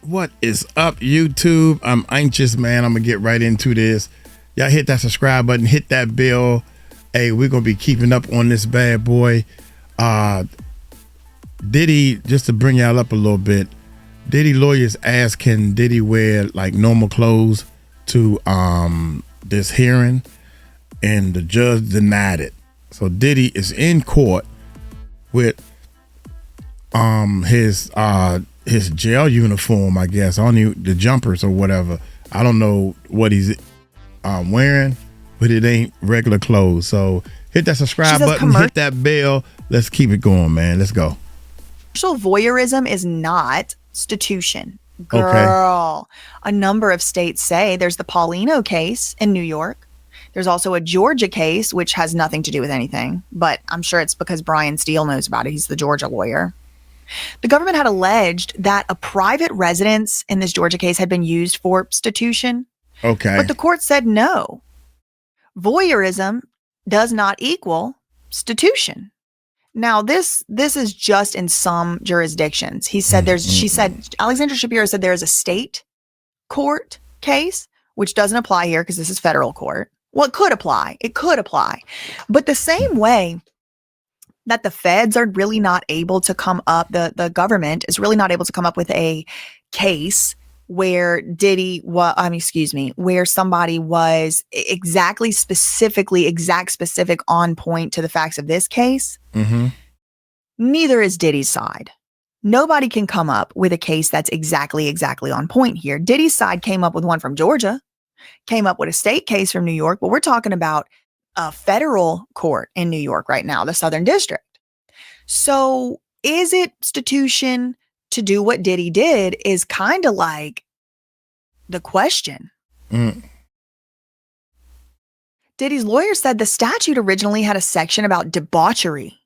What is up, YouTube? I'm anxious, man. I'm gonna get right into this. Y'all hit that subscribe button, hit that bell. Hey, we're gonna be keeping up on this bad boy. Diddy, just to bring y'all up a little bit, Diddy lawyers asked, can Diddy wear like normal clothes to this hearing, and the judge denied it. So Diddy is in court with his jail uniform, I guess. I don't know, the jumpers or whatever. I don't know what he's wearing, but it ain't regular clothes. So hit that subscribe button, hit that bell. Let's keep it going, man. Let's go. Commercial voyeurism is not prostitution. Girl, okay. A number of states say there's the Paulino case in New York. There's also a Georgia case, which has nothing to do with anything, but I'm sure it's because Brian Steele knows about it. He's the Georgia lawyer. The government had alleged that a private residence in this Georgia case had been used for prostitution. Okay. But the court said no. Voyeurism does not equal prostitution. Now, this is just in some jurisdictions. She said Alexandra Shapiro said there is a state court case, which doesn't apply here because this is federal court. Well, it could apply. But the same way that the feds are really not able to come up, the government is really not able to come up with a case where where somebody was specific on point to the facts of this case. Mm-hmm. Neither is Diddy's side. Nobody can come up with a case that's exactly on point here. Diddy's side came up with one from Georgia, came up with a state case from New York, but we're talking about a federal court in New York right now, the Southern District. So is it prostitution to do what Diddy did is kind of like the question. Diddy's lawyer said the statute originally had a section about debauchery.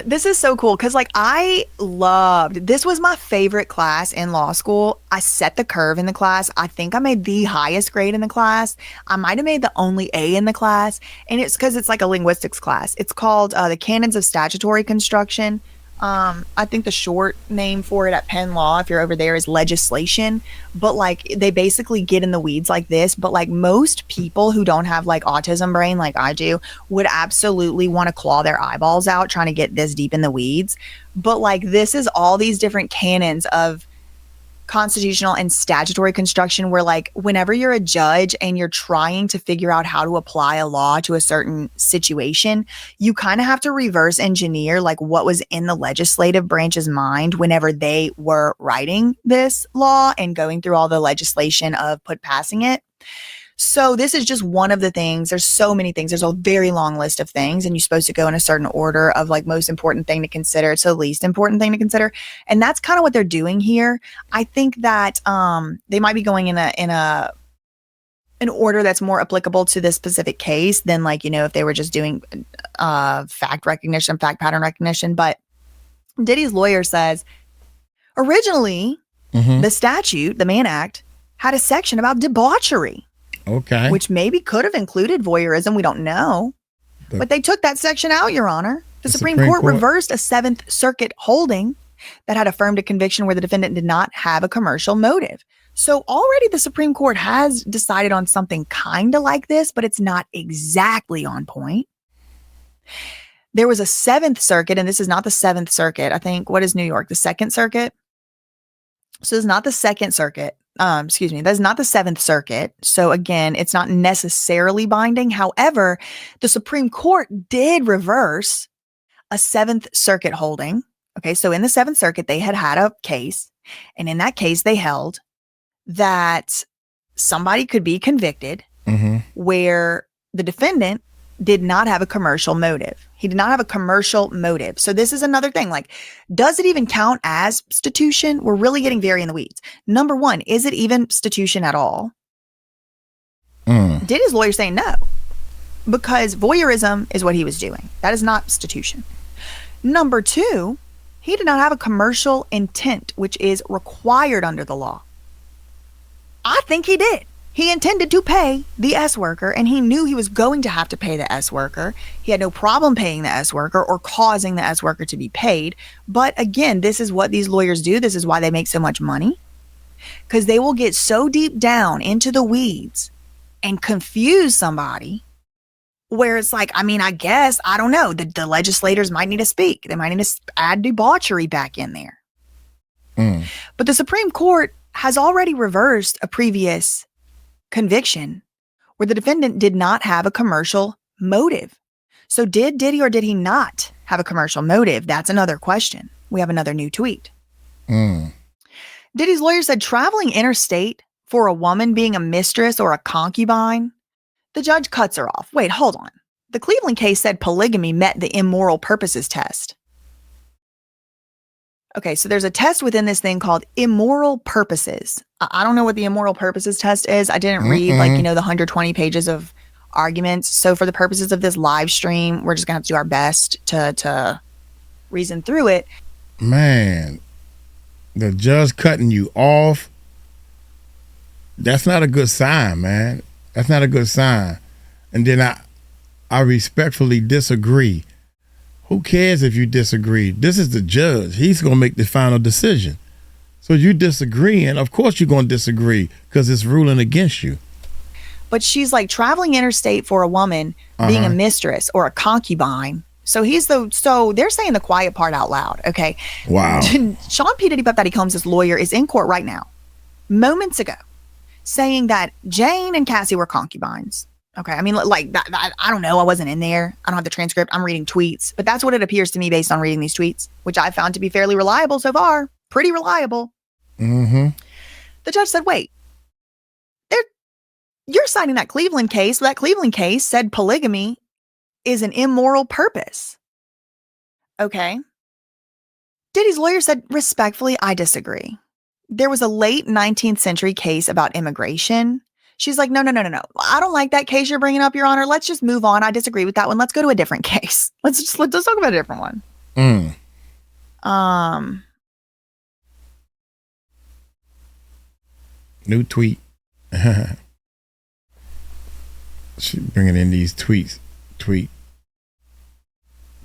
This is so cool because this was my favorite class in law school. I set the curve in the class. I think I made the highest grade in the class. I might have made the only A in the class. And it's because it's like a linguistics class. It's called the Canons of Statutory Construction. I think the short name for it at Penn Law, if you're over there, is legislation. But like they basically get in the weeds like this. But like most people who don't have like autism brain like I do would absolutely want to claw their eyeballs out trying to get this deep in the weeds. But like this is all these different canons of constitutional and statutory construction where like whenever you're a judge and you're trying to figure out how to apply a law to a certain situation, you kind of have to reverse engineer like what was in the legislative branch's mind whenever they were writing this law and going through all the legislation of passing it. So this is just one of the things. There's so many things. There's a very long list of things, and you're supposed to go in a certain order of like most important thing to consider to least important thing to consider. And that's kind of what they're doing here. I think that they might be going in an order that's more applicable to this specific case than like, you know, if they were just doing fact pattern recognition. But Diddy's lawyer says originally the statute, the Mann Act, had a section about debauchery. Okay. Which maybe could have included voyeurism. We don't know. But they took that section out, Your Honor. The Supreme Court reversed a Seventh Circuit holding that had affirmed a conviction where the defendant did not have a commercial motive. So already the Supreme Court has decided on something kind of like this, but it's not exactly on point. There was a Seventh Circuit, and this is not the Seventh Circuit. I think, what is New York? The Second Circuit? So it's not the Second Circuit. That's not the Seventh Circuit. So again, it's not necessarily binding. However, the Supreme Court did reverse a Seventh Circuit holding. Okay, so in the Seventh Circuit, they had a case, and in that case, they held that somebody could be convicted where the defendant did not have a commercial motive. He did not have a commercial motive. So this is another thing. Like, does it even count as prostitution? We're really getting very in the weeds. Number one, is it even prostitution at all? Did his lawyer say no? Because voyeurism is what he was doing. That is not prostitution. Number two, he did not have a commercial intent, which is required under the law. I think he did. He intended to pay the S worker, and he knew he was going to have to pay the S worker. He had no problem paying the S worker or causing the S worker to be paid. But again, this is what these lawyers do. This is why they make so much money, because they will get so deep down into the weeds and confuse somebody where it's like, I mean, I guess, I don't know, the legislators might need to speak. They might need to add debauchery back in there. But the Supreme Court has already reversed a previous conviction where the defendant did not have a commercial motive. So did Diddy or did he not have a commercial motive? That's another question. We have another new tweet. Diddy's lawyer said traveling interstate for a woman being a mistress or a concubine, the judge cuts her off. Wait, hold on. The Cleveland case said polygamy met the immoral purposes test. Okay, so there's a test within this thing called immoral purposes. I don't know what the immoral purposes test is. I didn't read the 120 pages of arguments. So for the purposes of this live stream, we're just gonna have to do our best to reason through it. Man, the judge cutting you off, that's not a good sign, man. That's not a good sign. And then I respectfully disagree. Who cares if you disagree? This is the judge. He's going to make the final decision. So you disagreeing, of course you're going to disagree because it's ruling against you. But she's like traveling interstate for a woman being a mistress or a concubine. So so they're saying the quiet part out loud. Okay. Wow. Sean P. Diddy Puff Daddy Combs' lawyer is in court right now, moments ago, saying that Jane and Cassie were concubines. Okay. I mean, like that, I don't know. I wasn't in there. I don't have the transcript. I'm reading tweets, but that's what it appears to me based on reading these tweets, which I found to be fairly reliable so far. Pretty reliable. The judge said, wait, you're citing that Cleveland case. That Cleveland case said polygamy is an immoral purpose. Okay. Diddy's lawyer said, respectfully, I disagree. There was a late 19th century case about immigration. She's like, no. I don't like that case you're bringing up, Your Honor. Let's just move on. I disagree with that one. Let's go to a different case. Let's talk about a different one. New tweet. She bringing in these tweets. Tweet.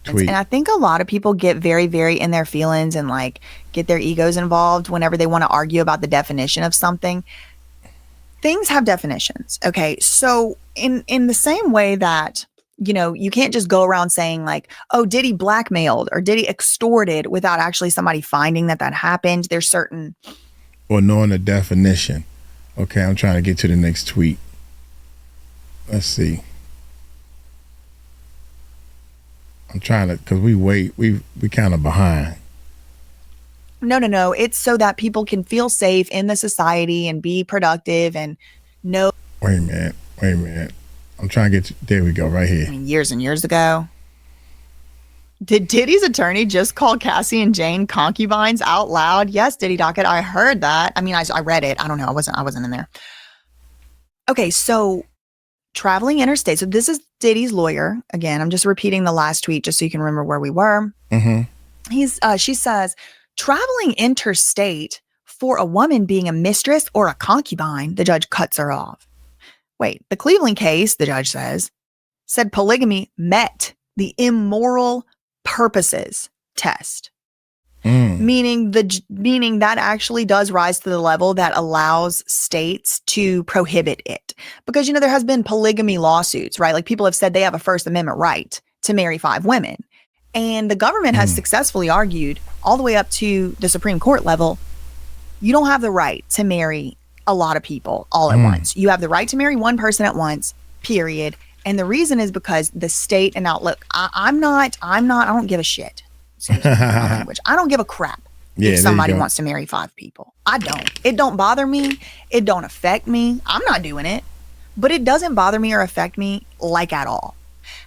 And I think a lot of people get very, very in their feelings and like get their egos involved whenever they want to argue about the definition of something. Things have definitions. Okay. So in the same way that, you can't just go around saying like, oh, Diddy blackmailed or Diddy extorted without actually somebody finding that happened. There's certain. Or knowing the definition. Okay. I'm trying to get to the next tweet. Let's see. I'm trying to, because we kind of behind. No. It's so that people can feel safe in the society and be productive and know. Wait a minute. I'm trying to there we go, right here. I mean, years and years ago. Did Diddy's attorney just call Cassie and Jane concubines out loud? Yes, Diddy Docket. I heard that. I mean, I read it. I don't know. I wasn't in there. Okay, so traveling interstate. So this is Diddy's lawyer. Again, I'm just repeating the last tweet just so you can remember where we were. She says, traveling interstate for a woman being a mistress or a concubine, the judge cuts her off. Wait, the Cleveland case, the judge said polygamy met the immoral purposes test. Meaning that actually does rise to the level that allows states to prohibit it. Because, there has been polygamy lawsuits, right? Like people have said they have a First Amendment right to marry 5 women. And the government has successfully argued all the way up to the Supreme Court level, you don't have the right to marry a lot of people all at once. You have the right to marry one person at once, period. And the reason is because the state, and now look, I don't give a shit. Language. I don't give a crap if somebody wants to marry 5 people. I don't. It don't bother me. It don't affect me. I'm not doing it. But it doesn't bother me or affect me like at all.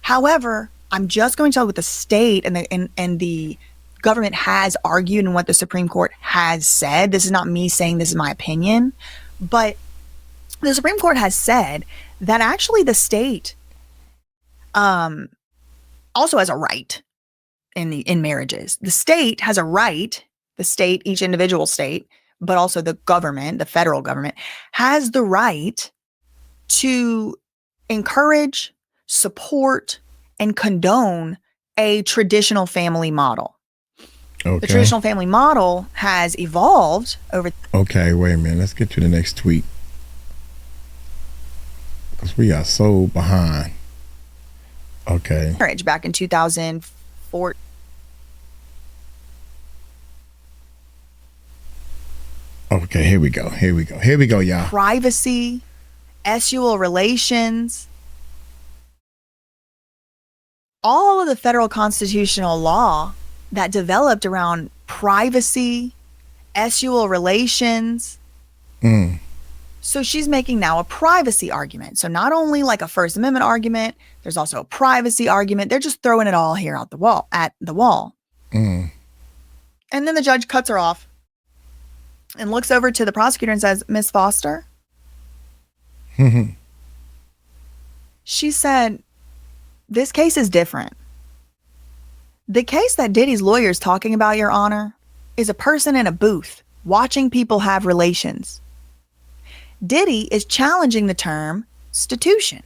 However, I'm just going to tell what the state and the government has argued and what the Supreme Court has said. This is not me saying this is my opinion, but the Supreme Court has said that actually the state also has a right in marriages. The state has a right, each individual state, but also the government, the federal government, has the right to encourage, support, and condone a traditional family model. Okay. The traditional family model has evolved over. Okay, wait a minute. Let's get to the next tweet. Because we are so behind. Okay. Marriage back in 2004. Okay, here we go. Here we go. Here we go, y'all. Privacy, sexual relations. All of the federal constitutional law that developed around privacy, sexual relations. So she's making now a privacy argument. So not only like a First Amendment argument, there's also a privacy argument. They're just throwing it all here at the wall. And then the judge cuts her off and looks over to the prosecutor and says, Miss Foster. She said, this case is different. The case that Diddy's lawyer is talking about, Your Honor, is a person in a booth watching people have relations. Diddy is challenging the term institution.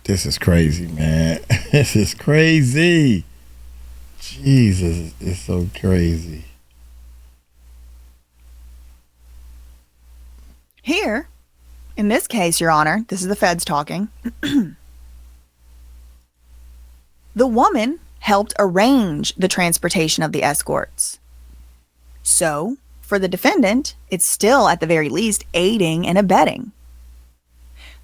This is crazy, man. This is crazy. Jesus, it's so crazy. Here, in this case, Your Honor, this is the feds talking. The woman helped arrange the transportation of the escorts. So, for the defendant, it's still at the very least aiding and abetting.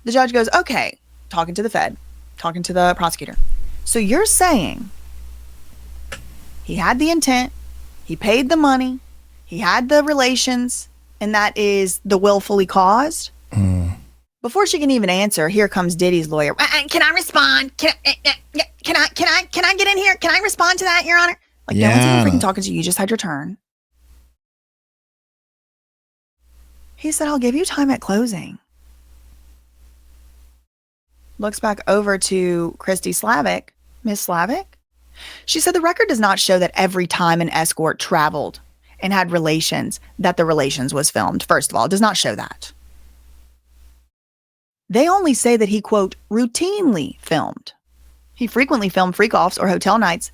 The judge goes, okay, talking to the Fed, talking to the prosecutor. So you're saying he had the intent, he paid the money, he had the relations, and that is the willfully caused? Before she can even answer, here comes Diddy's lawyer. Can I respond? Can I get in here? Can I respond to that, Your Honor? Like, no one's even freaking talking to you. You just had your turn. He said, I'll give you time at closing. Looks back over to Christy Slavic. Miss Slavic? She said the record does not show that every time an escort traveled and had relations, that the relations was filmed. First of all, it does not show that. They only say that he, quote, routinely filmed. He frequently filmed freak-offs or hotel nights,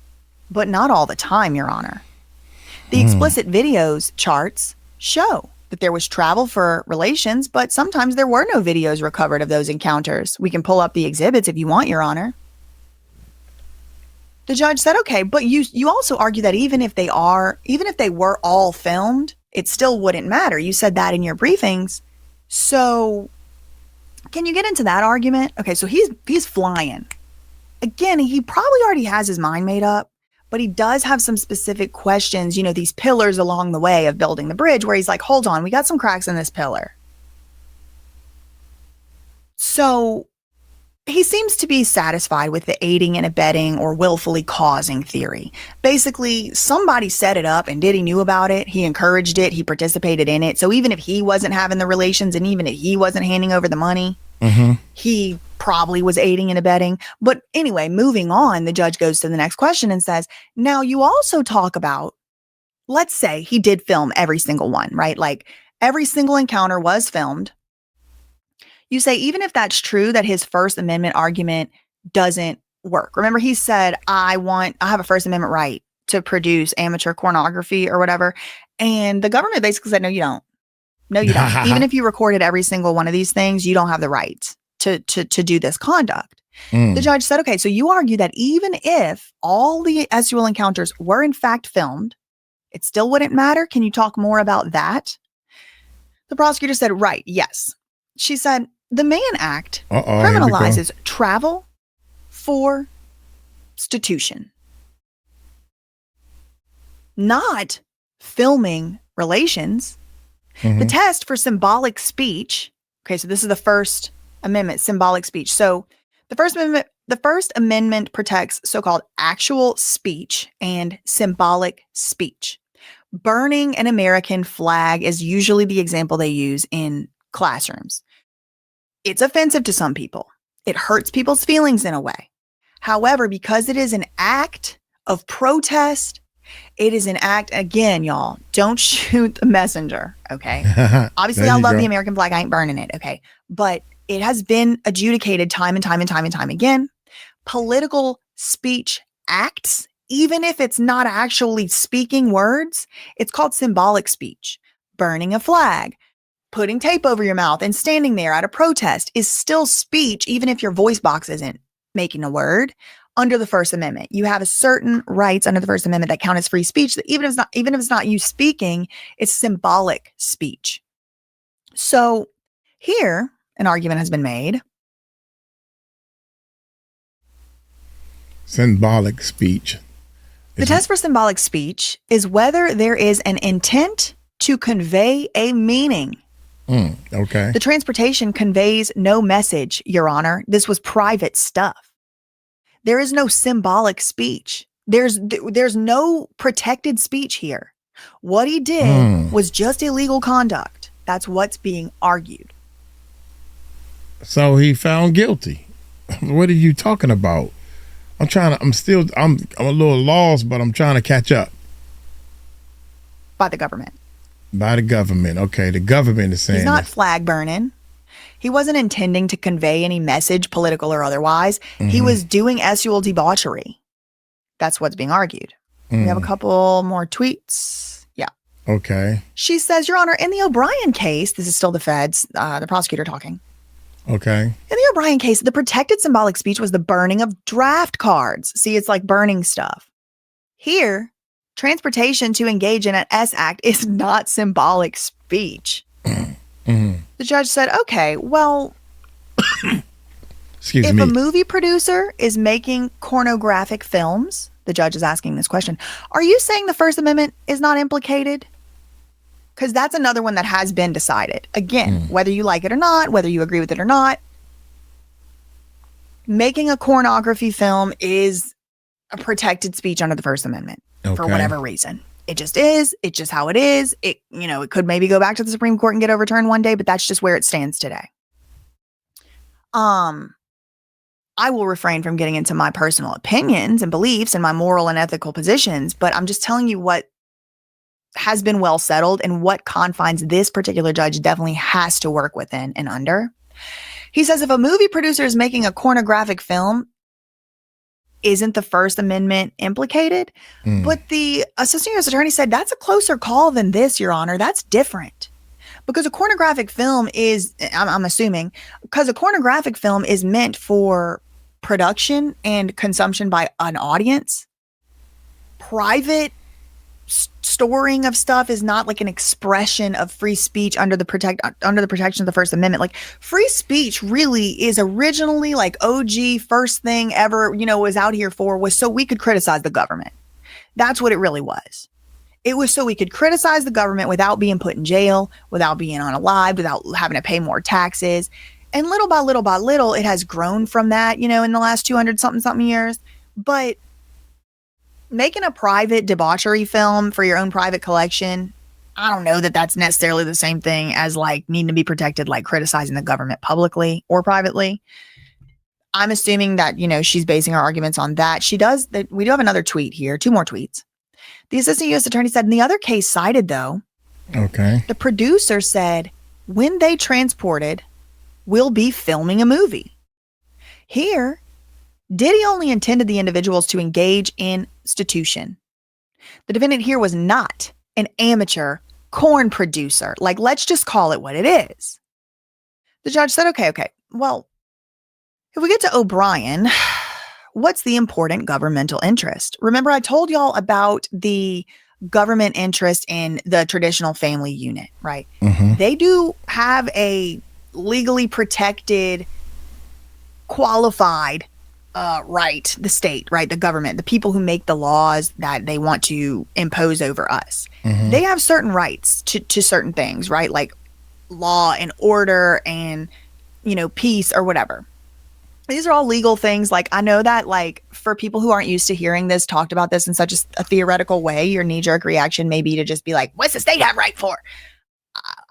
but not all the time, Your Honor. The explicit videos charts show that there was travel for relations, but sometimes there were no videos recovered of those encounters. We can pull up the exhibits if you want, Your Honor. The judge said, okay, but you also argue that even if they were all filmed, it still wouldn't matter. You said that in your briefings. So can you get into that argument? Okay, so he's flying. Again, he probably already has his mind made up, but he does have some specific questions, these pillars along the way of building the bridge where he's like, hold on, we got some cracks in this pillar. So he seems to be satisfied with the aiding and abetting or willfully causing theory. Basically, somebody set it up and Diddy knew about it. He encouraged it. He participated in it. So even if he wasn't having the relations and even if he wasn't handing over the money, he probably was aiding and abetting. But anyway, moving on, the judge goes to the next question and says, now you also talk about, let's say he did film every single one, right? Like every single encounter was filmed. You say, even if that's true, that his First Amendment argument doesn't work. Remember, he said, I have a First Amendment right to produce amateur pornography or whatever. And the government basically said, no, you don't. No, you don't. Even if you recorded every single one of these things, you don't have the right to do this conduct. The judge said, okay, so you argue that even if all the sexual encounters were in fact filmed, it still wouldn't matter. Can you talk more about that? The prosecutor said, right, yes. She said, the Mann Act criminalizes travel for prostitution, not filming relations. The test for symbolic speech. Okay, so this is the First Amendment, symbolic speech. So the First Amendment protects so-called actual speech and symbolic speech. Burning an American flag is usually the example they use in classrooms. It's offensive to some people. It hurts people's feelings in a way. However, because it is an act of protest It is an act, again, y'all, don't shoot the messenger, okay? Obviously, There I you love go. the American flag. I ain't burning it, okay? But it has been adjudicated time and time and time and time again. Political speech acts, even if it's not actually speaking words, it's called symbolic speech. Burning a flag, putting tape over your mouth and standing there at a protest is still speech, even if your voice box isn't making a word. Under the First Amendment, you have a certain rights under the First Amendment that count as free speech. That even if it's not you speaking, it's symbolic speech. So here, an argument has been made. Symbolic speech. The test for symbolic speech is whether there is an intent to convey a meaning. Okay. The transportation conveys no message, Your Honor. This was private stuff. There is no symbolic speech. There's no protected speech here. What he did was just illegal conduct. That's what's being argued. So he found guilty. What are you talking about? I'm a little lost, but I'm trying to catch up. By the government. By the government. Okay, the government is saying He's not this. flag burning. He wasn't intending to convey any message, political or otherwise. He was doing SUL debauchery. That's what's being argued. We have a couple more tweets. Yeah. Okay. She says, Your Honor, in the O'Brien case, this is still the feds, the prosecutor talking. Okay. In the O'Brien case, the protected symbolic speech was the burning of draft cards. See, it's like burning stuff. Here, transportation to engage in an S act is not symbolic speech. The judge said, okay, well, Excuse if me. a movie producer is making pornographic films, the judge is asking this question, are you saying the First Amendment is not implicated? Because that's another one that has been decided. Again, whether you like it or not, whether you agree with it or not, making a pornography film is a protected speech under the First Amendment for Okay. whatever reason. It just is. It's just how it is. It could maybe go back to the Supreme Court and get overturned one day, but that's just where it stands today. I will refrain from getting into my personal opinions and beliefs and my moral and ethical positions, but I'm just telling you what has been well settled and what confines this particular judge definitely has to work within and under. He says if a movie producer is making a pornographic film, isn't the First Amendment implicated? But the assistant U.S. attorney said that's a closer call than this, Your Honor. That's different. Because a pornographic film is, I'm assuming, because a pornographic film is meant for production and consumption by an audience. Private storing of stuff is not like an expression of free speech under the protection of the First Amendment. Like free speech really is originally like OG first thing ever, was out here for was so we could criticize the government. That's what it really was. It was so we could criticize the government without being put in jail, without being unalived, without having to pay more taxes. And little by little, it has grown from that, in the last 200 something years. But making a private debauchery film for your own private collection, I don't know that that's necessarily the same thing as like needing to be protected, like criticizing the government publicly or privately. I'm assuming that, she's basing her arguments on that. She does that. We do have another tweet here, 2 more tweets. The assistant U.S. attorney said in the other case cited, though, Okay. the producer said when they transported, we'll be filming a movie. Here, Diddy only intended the individuals to engage in institution. The defendant here was not an amateur corn producer. Like, let's just call it what it is. The judge said, okay. Well, if we get to O'Brien, what's the important governmental interest? Remember, I told y'all about the government interest in the traditional family unit, right? They do have a legally protected, qualified right, the state, right, the government, the people who make the laws that they want to impose over us. They have certain rights to certain things, right? Like law and order and, peace or whatever. These are all legal things. Like, I know that, like, for people who aren't used to hearing this, talked about this in such a theoretical way, your knee-jerk reaction may be to just be like, what's the state have right for?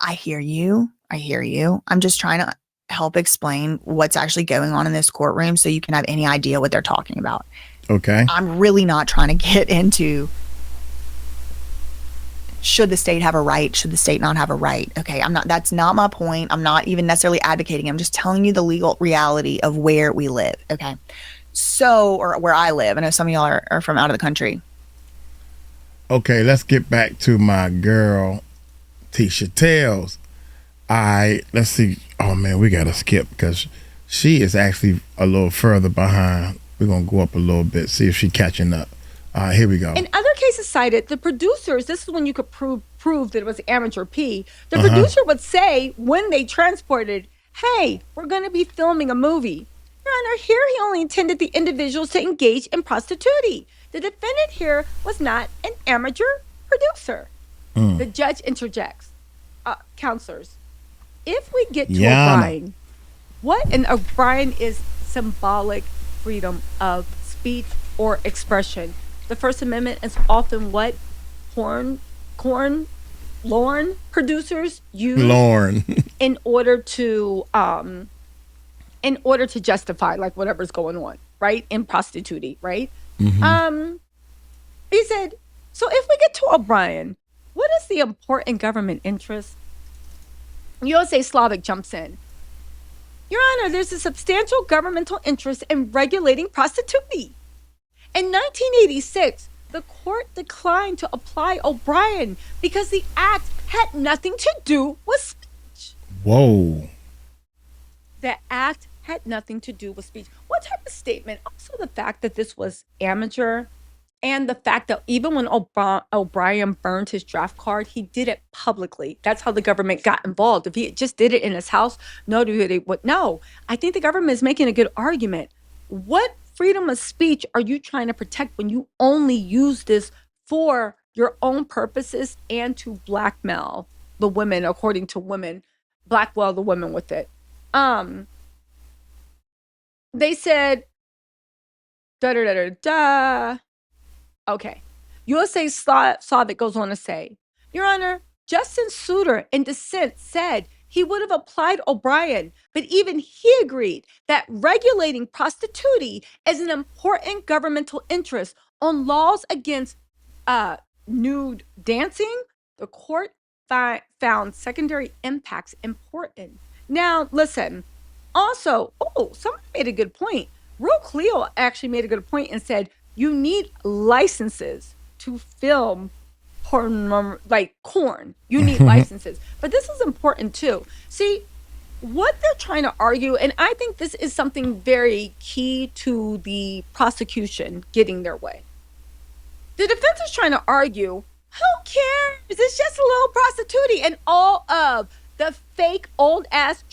I hear you. I'm just trying to help explain what's actually going on in this courtroom so you can have any idea what they're talking about. Okay. I'm really not trying to get into should the state have a right? Should the state not have a right? Okay, that's not my point. I'm not even necessarily advocating. I'm just telling you the legal reality of where we live. Okay. So, or where I live. I know some of y'all are from out of the country. Okay, let's get back to my girl, Tisha Tells. All right, let's see. Oh, man, we got to skip because she is actually a little further behind. We're going to go up a little bit, see if she's catching up. All right, here we go. In other cases cited, the producers, this is when you could prove that it was amateur P. The producer would say when they transported, hey, we're going to be filming a movie. Your Honor, here he only intended the individuals to engage in prostitution. The defendant here was not an amateur producer. The judge interjects. Counselors, if we get to O'Brien, O'Brien is symbolic freedom of speech or expression. The First Amendment is often what lorn producers use in order to justify like whatever's going on, right? In prostituting, right? He said, so if we get to O'Brien, what is the important government interest? USA Slavic jumps in. Your Honor, there's a substantial governmental interest in regulating prostitution. In 1986, the court declined to apply O'Brien because the act had nothing to do with speech. Whoa. The act had nothing to do with speech. What type of statement? Also the fact that this was amateur and the fact that even when O'Brien burned his draft card, he did it publicly. That's how the government got involved. If he just did it in his house, nobody would know. I think the government is making a good argument. What freedom of speech are you trying to protect when you only use this for your own purposes and to blackmail the women, according to women, blackmail the women with it? They said, Okay. USA Slavic goes on to say, Your Honor, Justin Souter in dissent said he would have applied O'Brien, but even he agreed that regulating prostitution is an important governmental interest. On laws against nude dancing, the court found secondary impacts important. Now, listen, also, somebody made a good point. Real Cleo actually made a good point and said, you need licenses to film porn, like corn. You need licenses. But this is important too. See, what they're trying to argue, and I think this is something very key to the prosecution getting their way. The defense is trying to argue, who cares? It's just a little prostituting, and all of the fake old ass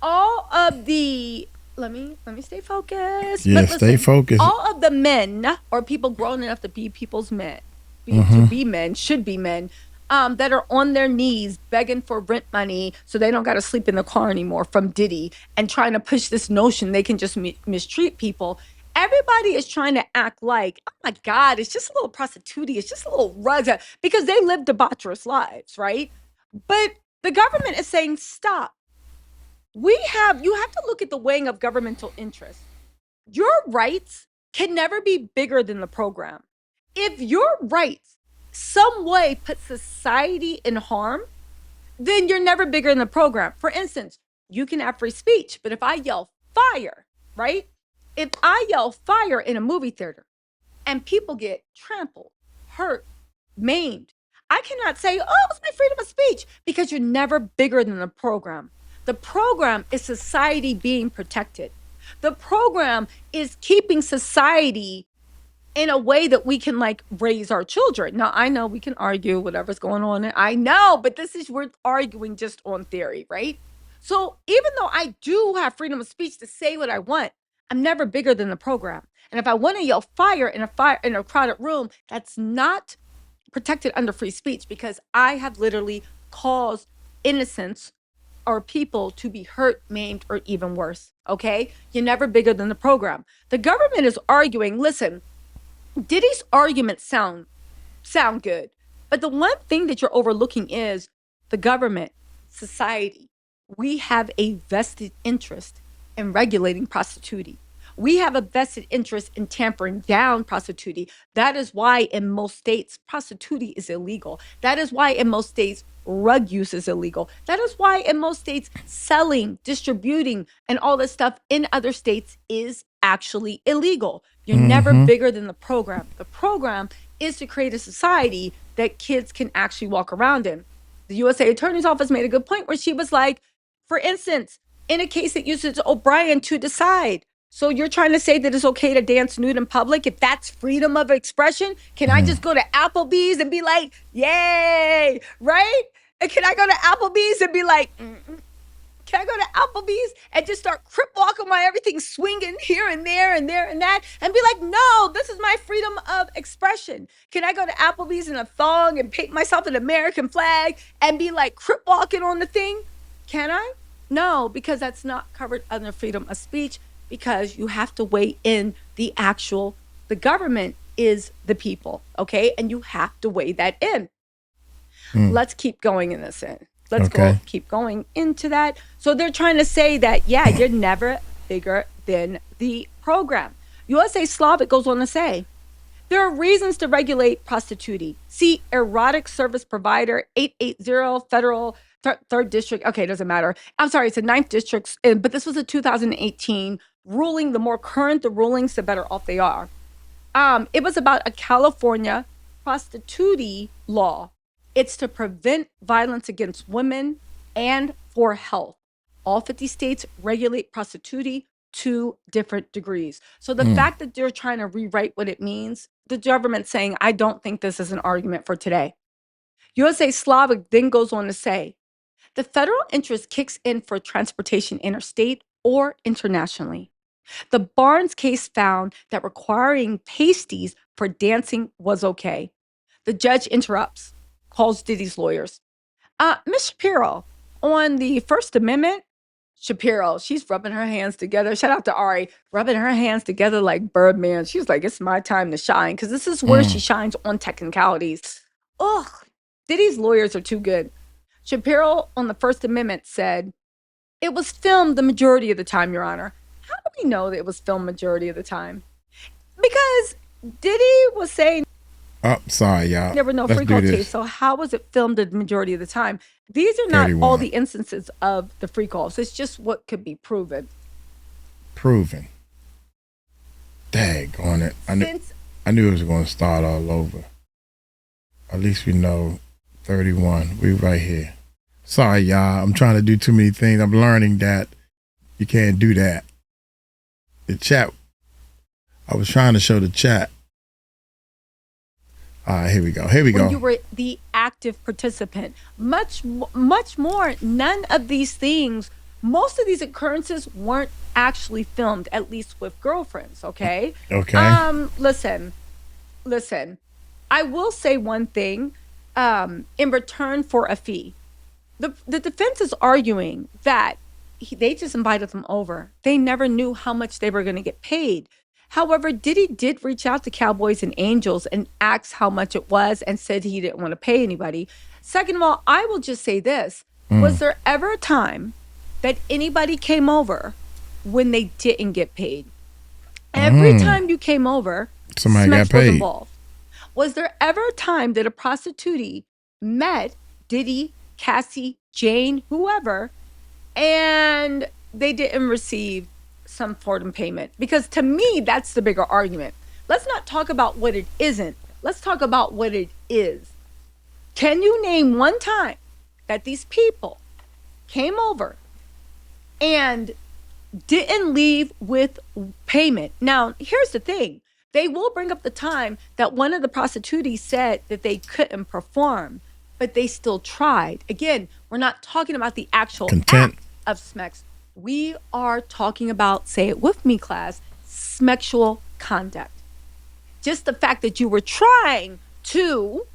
all of the let me stay focused. Yeah, stay focused. All of the men or people grown enough to be people's men, to be men, should be men, that are on their knees begging for rent money so they don't got to sleep in the car anymore from Diddy and trying to push this notion they can just mistreat people. Everybody is trying to act like, oh my God, it's just a little prostituting. It's just a little rug, because they live debaucherous lives, right? But the government is saying, stop. You have to look at the weighing of governmental interests. Your rights can never be bigger than the program. If your rights some way put society in harm, then you're never bigger than the program. For instance, you can have free speech, but if I yell fire, right? If I yell fire in a movie theater and people get trampled, hurt, maimed, I cannot say, oh, it's my freedom of speech, because you're never bigger than the program. The program is society being protected. The program is keeping society in a way that we can like raise our children. Now, I know we can argue whatever's going on. I know, but we're arguing just on theory, right? So even though I do have freedom of speech to say what I want, I'm never bigger than the program. And if I want to yell fire in a crowded room, that's not protected under free speech, because I have literally caused innocence or people to be hurt, maimed, or even worse. Okay? You're never bigger than the program. The government is arguing, listen, Diddy's arguments sound good, but the one thing that you're overlooking is the government, society. We have a vested interest in regulating prostitution. We have a vested interest in tampering down prostitution. That is why in most states, prostitution is illegal. That is why in most states, rug use is illegal. That is why in most states, selling, distributing, and all this stuff in other states is actually illegal. You're never bigger than the program. The program is to create a society that kids can actually walk around in. The USA Attorney's Office made a good point where she was like, for instance, in a case that uses O'Brien to decide. So you're trying to say that it's okay to dance nude in public? If that's freedom of expression, can I just go to Applebee's and be like, yay, right? And can I go to Applebee's and be like, can I go to Applebee's and just start crip walking while everything's swinging here and there and there and that and be like, no, this is my freedom of expression? Can I go to Applebee's in a thong and paint myself an American flag and be like crip walking on the thing? Can I? No, because that's not covered under freedom of speech, because you have to weigh in the government is the people, okay? And you have to weigh that in. Let's keep going in this end. Keep going into that. So they're trying to say that, yeah, you're never bigger than the program. USA Slavic goes on to say, there are reasons to regulate prostitution. See erotic service provider 880 federal third district. Okay, doesn't matter. I'm sorry, it's a 9th district, but this was a 2018 ruling. The more current the rulings, the better off they are. It was about a California prostitution law. It's to prevent violence against women and for health. All 50 states regulate prostitution to different degrees. So the fact that they're trying to rewrite what it means, the government saying, I don't think this is an argument for today. USA Slavic then goes on to say, the federal interest kicks in for transportation interstate or internationally. The Barnes case found that requiring pasties for dancing was okay. The judge interrupts, calls Diddy's lawyers. Ms. Shapiro, on the First Amendment, Shapiro, she's rubbing her hands together. Shout out to Ari, rubbing her hands together like Birdman. She's like, it's my time to shine, because this is where she shines on technicalities. Ugh, Diddy's lawyers are too good. Shapiro on the First Amendment said, it was filmed the majority of the time, Your Honor. How do we know that it was filmed majority of the time? Because Diddy was saying, oh, sorry, y'all. There were no free call tapes, so how was it filmed the majority of the time? These are not 31. all the instances of the free calls. It's just what could be proven. Proven. Dag on it. I knew it was going to start all over. At least we know 31. We right here. Sorry, y'all. I'm trying to do too many things. I'm learning that you can't do that. The chat. I was trying to show the chat. All right, here we go. When you were the active participant, much more. None of these things, most of these occurrences weren't actually filmed, at least with girlfriends. Okay. Okay. Listen. I will say one thing. In return for a fee, the defense is arguing that they just invited them over. They never knew how much they were going to get paid. However, Diddy did reach out to Cowboys and Angels and asked how much it was and said he didn't want to pay anybody. Second of all, I will just say this. Was there ever a time that anybody came over when they didn't get paid? Every time you came over, somebody got paid. Was involved. Was there ever a time that a prostitute met Diddy, Cassie, Jane, whoever, and they didn't receive some form of payment? Because to me, that's the bigger argument. Let's not talk about what it isn't. Let's talk about what it is. Can you name one time that these people came over and didn't leave with payment? Now, here's the thing. They will bring up the time that one of the prostitutes said that they couldn't perform, but they still tried. Again, we're not talking about the actual act of smex. We are talking about, say it with me, class, sexual conduct. Just the fact that you were trying to,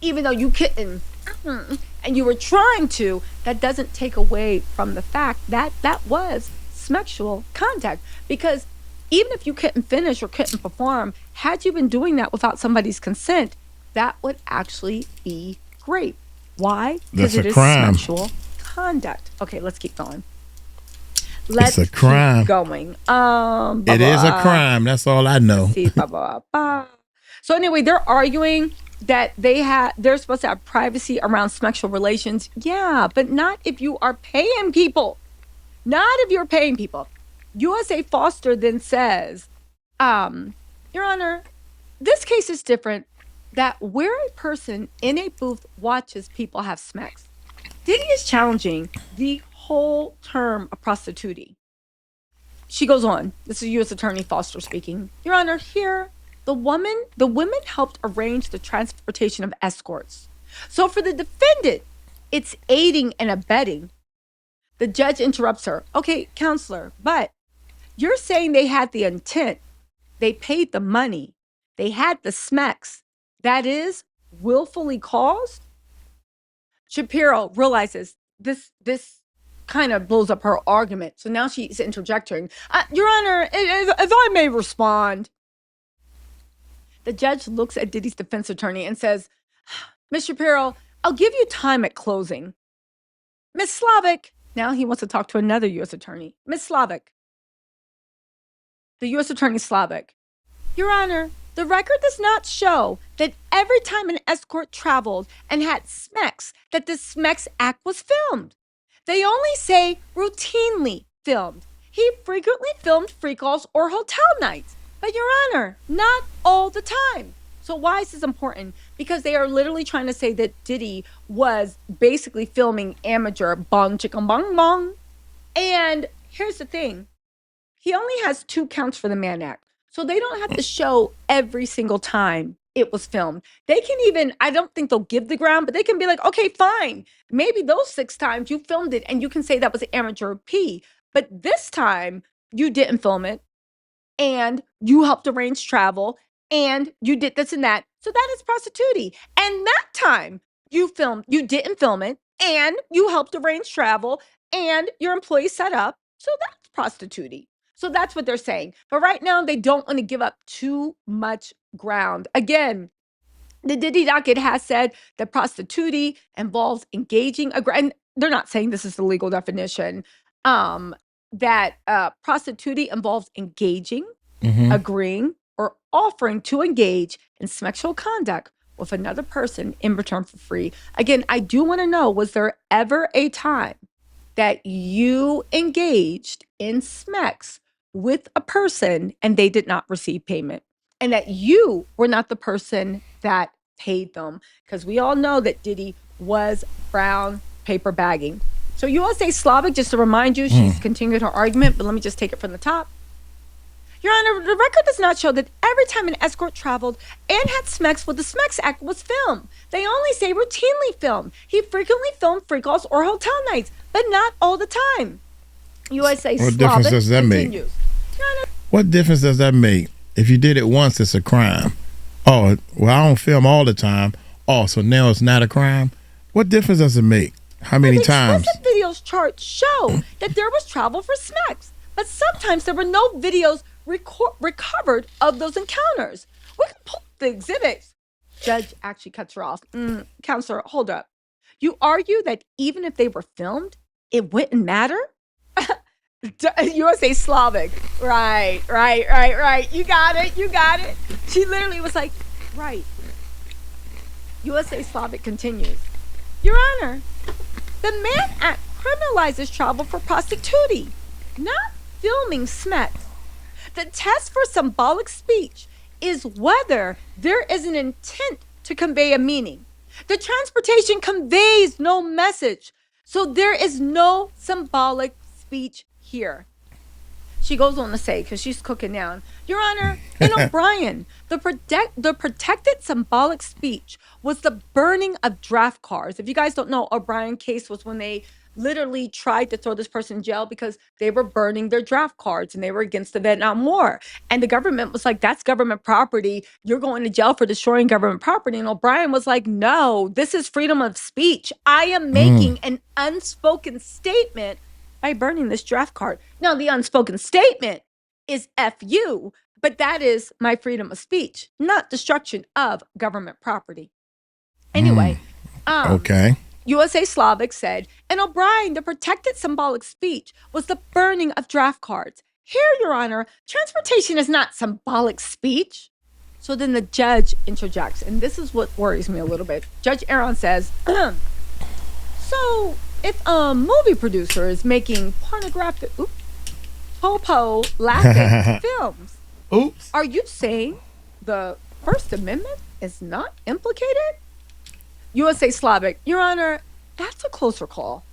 even though you couldn't, and you were trying to, that doesn't take away from the fact that that was sexual contact. Because even if you couldn't finish or couldn't perform, had you been doing that without somebody's consent, that would actually be rape. Why? Because it is sexual conduct. Okay, let's keep going. Let's a crime. keep going. It is a crime. That's all I know. See, So anyway, they're arguing that they're supposed to have privacy around sexual relations. Yeah, but not if you are paying people. Not if you're paying people. USA Foster then says, Your Honor, this case is different that where a person in a booth watches people have sex. Diddy is challenging the whole term of prostitute. She goes on. This is U.S. Attorney Foster speaking. Your Honor, here, the women helped arrange the transportation of escorts. So for the defendant, it's aiding and abetting. The judge interrupts her. Okay, counselor, but you're saying they had the intent. They paid the money. They had the smecks. That is willfully caused? Shapiro realizes this kind of blows up her argument. So now she's interjecting. Your Honor, if I may respond. The judge looks at Diddy's defense attorney and says, Ms. Shapiro, I'll give you time at closing. Ms. Slavic. Now he wants to talk to another U.S. attorney. Ms. Slavic. The U.S. attorney Slavic. Your Honor, the record does not show that every time an escort traveled and had smecks, that the smecks act was filmed. They only say routinely filmed. He frequently filmed free calls or hotel nights. But Your Honor, not all the time. So why is this important? Because they are literally trying to say that Diddy was basically filming amateur bong chicka bong bong. And here's the thing. He only has 2 counts for the Mann Act. So they don't have to show every single time it was filmed. They can even, I don't think they'll give the ground, but they can be like, okay, fine. Maybe those 6 times you filmed it and you can say that was amateur P. But this time you didn't film it and you helped arrange travel and you did this and that. So that is prostitute. And that time you didn't film it and you helped arrange travel and your employee set up. So that's prostitute. So that's what they're saying. But right now, they don't want to give up too much ground. Again, the Diddy docket has said that prostitute involves engaging, and they're not saying this is the legal definition, that prostitute involves engaging, agreeing, or offering to engage in sexual conduct with another person in return for free. Again, I do want to know, was there ever a time that you engaged in smecks with a person and they did not receive payment and that you were not the person that paid them? Because we all know that Diddy was brown paper bagging. So USA Slavic, just to remind you, she's continued her argument, but let me just take it from the top. Your Honor, the record does not show that every time an escort traveled and had smecks with the Smecks Act was filmed. They only say routinely filmed. He frequently filmed free calls or hotel nights, but not all the time. USA What Slavic difference does that continues. make? Your Honor, What difference does that make? If you did it once, it's a crime. Oh, well, I don't film all the time. Oh, so now it's not a crime? What difference does it make? How many times? The explicit videos chart show that there was travel for smecks, but sometimes there were no videos recovered of those encounters. We can pull the exhibits. Judge actually cuts her off. Counselor, hold up. You argue that even if they were filmed, it wouldn't matter? USA Slavic. Right. You got it. She literally was like, right. USA Slavic continues. Your Honor, the Mann Act criminalizes travel for prostitute, not filming smecks. The test for symbolic speech is whether there is an intent to convey a meaning. The transportation conveys no message, so there is no symbolic speech here. She goes on to say, because she's cooking down, Your Honor, in O'Brien, the protected symbolic speech was the burning of draft cards. If you guys don't know, O'Brien case was when they literally tried to throw this person in jail because they were burning their draft cards and they were against the Vietnam War. And the government was like, that's government property. You're going to jail for destroying government property. And O'Brien was like, no, this is freedom of speech. I am making an unspoken statement by burning this draft card. Now, the unspoken statement is F you, but that is my freedom of speech, not destruction of government property. Anyway. Okay. USA Slavic said, and O'Brien, the protected symbolic speech was the burning of draft cards. Here, Your Honor, transportation is not symbolic speech. So then the judge interjects, and this is what worries me a little bit. Judge Aaron says, so if a movie producer is making pornographic, laughing films, are you saying the First Amendment is not implicated? USA Slavic, Your Honor, that's a closer call.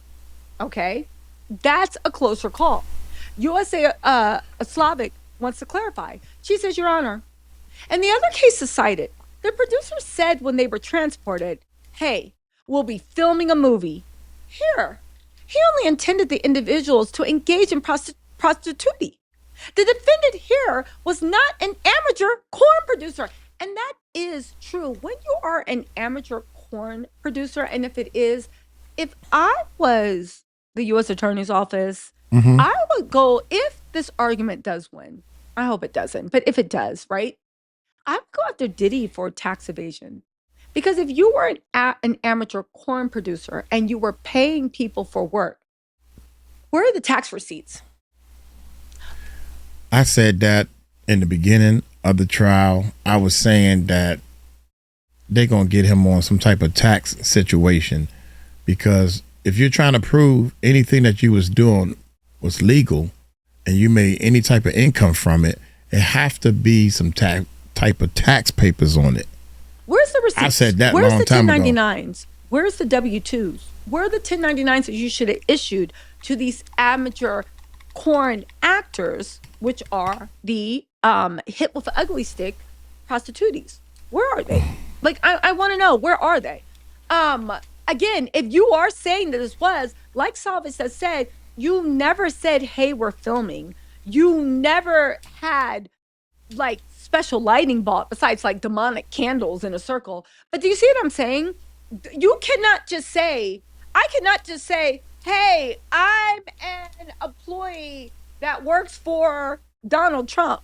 Okay? That's a closer call. USA Slavic wants to clarify. She says, Your Honor, and the other cases cited, the producers said when they were transported, hey, we'll be filming a movie. Here, he only intended the individuals to engage in prostitution. The defendant here was not an amateur corn producer. And that is true. When you are an amateur corn producer, and if I was the U.S. Attorney's Office, I would go, if this argument does win, I hope it doesn't, but if it does, right, I would go after Diddy for tax evasion. Because if you were an amateur corn producer and you were paying people for work, where are the tax receipts? I said that in the beginning of the trial. I was saying that they're going to get him on some type of tax situation, because if you're trying to prove anything that you was doing was legal and you made any type of income from it, it have to be some type of tax papers on it. Where's the receipts? I said that Where's long the time 1099s? ago. Where's the W-2s? Where are the 1099s that you should have issued to these amateur corn actors, which are the hit with the ugly stick prostitutes? Where are they? Like, I want to know, where are they? Again, if you are saying that this was, like Salvis has said, you never said, hey, we're filming. You never had, like, special lighting bought besides, like, demonic candles in a circle. But do you see what I'm saying? You cannot just say, I cannot just say, hey, I'm an employee that works for Donald Trump,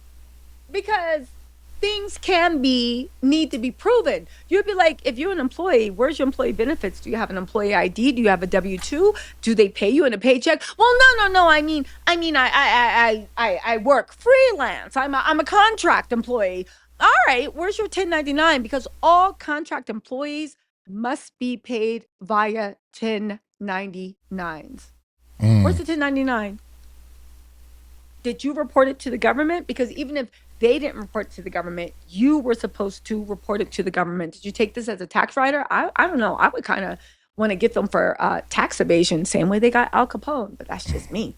because things need to be proven. You'd be like, if you're an employee, where's your employee benefits? Do you have an employee ID? Do you have a W-2? Do they pay you in a paycheck? Well, no. I mean, I work freelance. I'm a contract employee. All right, where's your 1099? Because all contract employees must be paid via 1099s. Where's the 1099? Did you report it to the government? Because even if they didn't report it to the government, you were supposed to report it to the government. Did you take this as a tax writer? I don't know. I would kind of want to get them for tax evasion, same way they got Al Capone, but that's just me.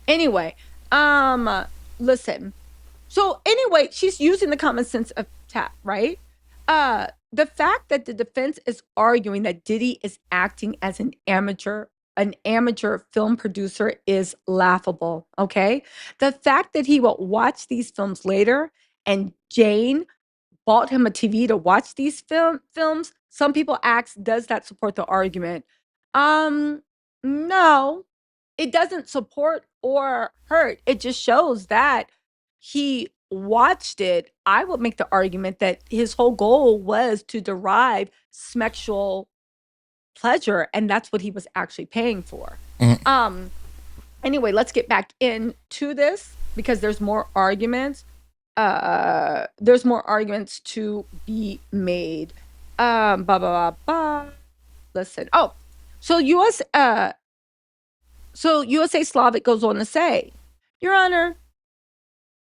Anyway, listen. So anyway, she's using the common sense of tap, right? The fact that the defense is arguing that Diddy is acting as an amateur film producer is laughable, okay? The fact that he will watch these films later and Jane bought him a TV to watch these films, some people ask, does that support the argument? No, it doesn't support or hurt. It just shows that he watched it. I would make the argument that his whole goal was to derive sexual pleasure, and that's what he was actually paying for. Anyway, let's get back into this, because there's more arguments. There's more arguments to be made. Listen. So USA Slavic goes on to say, Your Honor,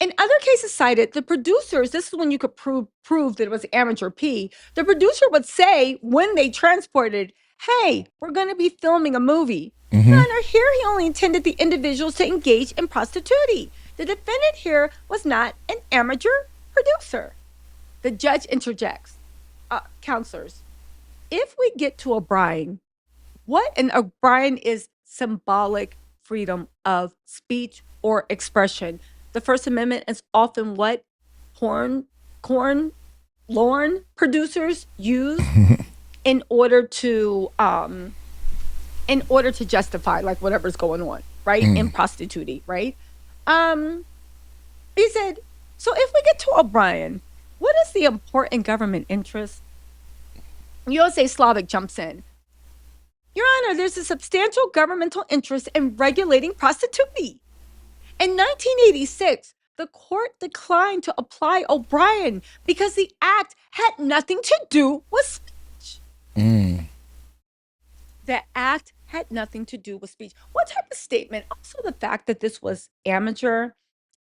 in other cases cited, the producers, this is when you could prove that it was amateur P, the producer would say when they transported, hey, we're going to be filming a movie. Your Honor, here he only intended the individuals to engage in prostitution. The defendant here was not an amateur producer. The judge interjects. Counselors, if we get to O'Brien, O'Brien is symbolic freedom of speech or expression. The First Amendment is often what corn producers use in order to justify, like, whatever's going on, right? In prostituting, right? He said, so if we get to O'Brien, what is the important government interest? USA Slavic jumps in. Your Honor, there's a substantial governmental interest in regulating prostitution. In 1986, the court declined to apply O'Brien because the act had nothing to do with speech. The act had nothing to do with speech. What type of statement? Also, the fact that this was amateur,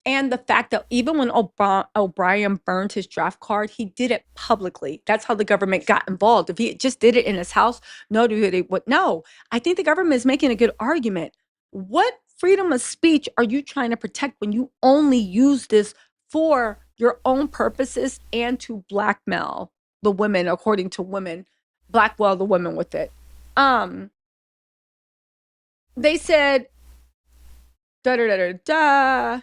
and the fact that even when O'Brien burned his draft card, he did it publicly. That's how the government got involved. If he just did it in his house, nobody would know. I think the government is making a good argument. What freedom of speech are you trying to protect when you only use this for your own purposes and to blackmail the women, according to women, blackmail the women with it? They said, da da da da da.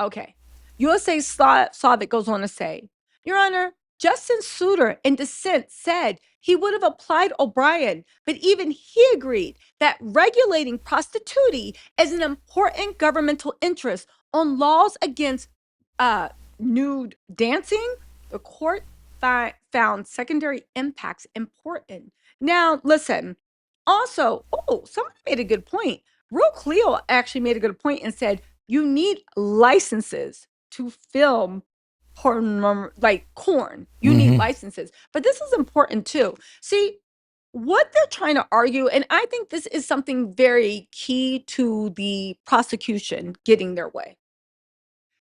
Okay. USA Slavic goes on to say, Your Honor, Justin Souter in dissent said he would have applied O'Brien, but even he agreed that regulating prostitution is an important governmental interest. On laws against nude dancing, the court found secondary impacts important. Now, listen, also, somebody made a good point. Real Cleo actually made a good point and said, you need licenses to film porn, like corn. You need licenses. But this is important too. See, what they're trying to argue, and I think this is something very key to the prosecution getting their way.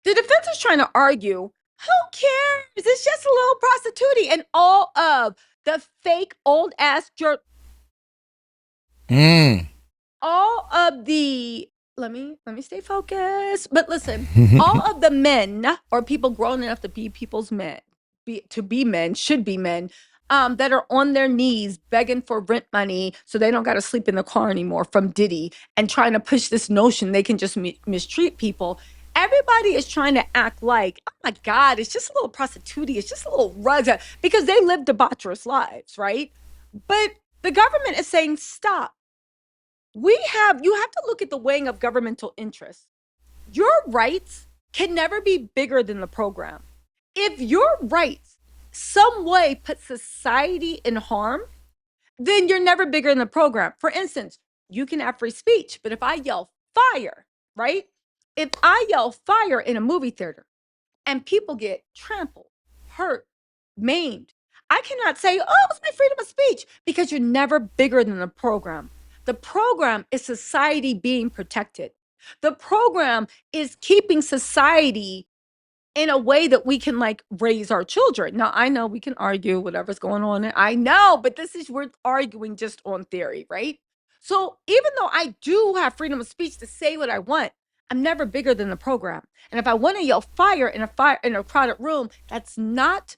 The defense is trying to argue, who cares? It's just a little prostituting, and all of the fake old ass all of the let me stay focused. But listen, all of the men or people grown enough to be people's men, should be men, that are on their knees begging for rent money so they don't got to sleep in the car anymore from Diddy, and trying to push this notion they can just mistreat people. Everybody is trying to act like, oh my God, it's just a little prostituting, it's just a little rug, because they live debaucherous lives, right? But the government is saying, stop. You have to look at the weighing of governmental interests. Your rights can never be bigger than the program. If your rights some way put society in harm, then you're never bigger than the program. For instance, you can have free speech, but if I yell fire, right? If I yell fire in a movie theater and people get trampled, hurt, maimed, I cannot say, oh, it's my freedom of speech, because you're never bigger than the program. The program is society being protected. The program is keeping society in a way that we can like raise our children. Now, I know we can argue whatever's going on. I know, but we're arguing just on theory, right? So even though I do have freedom of speech to say what I want, I'm never bigger than the program. And if I want to yell fire in a crowded room, that's not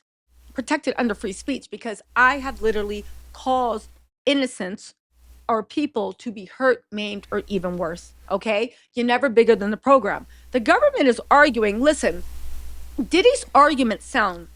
protected under free speech, because I have literally caused innocence or people to be hurt, maimed, or even worse. Okay? You're never bigger than the program. The government is arguing, listen, Diddy's arguments sound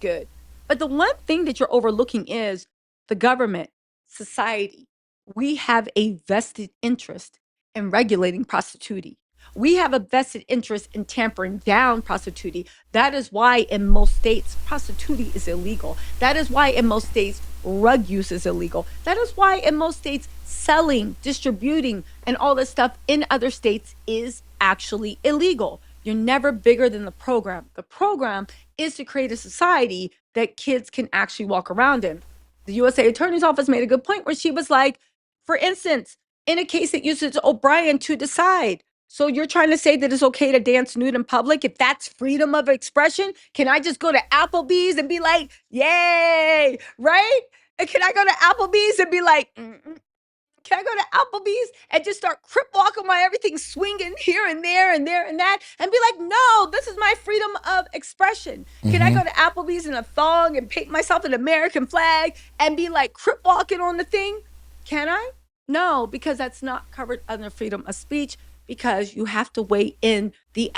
good, but the one thing that you're overlooking is the government, society. We have a vested interest in regulating prostitution. We have a vested interest in tampering down prostitution. That is why in most states, prostitution is illegal. That is why in most states, rug use is illegal. That is why in most states, selling, distributing, and all this stuff in other states is actually illegal. You're never bigger than the program. The program is to create a society that kids can actually walk around in. The USA Attorney's Office made a good point where she was like, for instance, in a case that uses O'Brien to decide. So you're trying to say that it's okay to dance nude in public? If that's freedom of expression, can I just go to Applebee's and be like, yay, right? And can I go to Applebee's and be like, can I go to Applebee's and just start crip walking while everything's swinging here and there and there and that, and be like, no, this is my freedom of expression? Can I go to Applebee's in a thong and paint myself an American flag and be like crip walking on the thing? Can I? No, because that's not covered under freedom of speech, because you have to weigh in the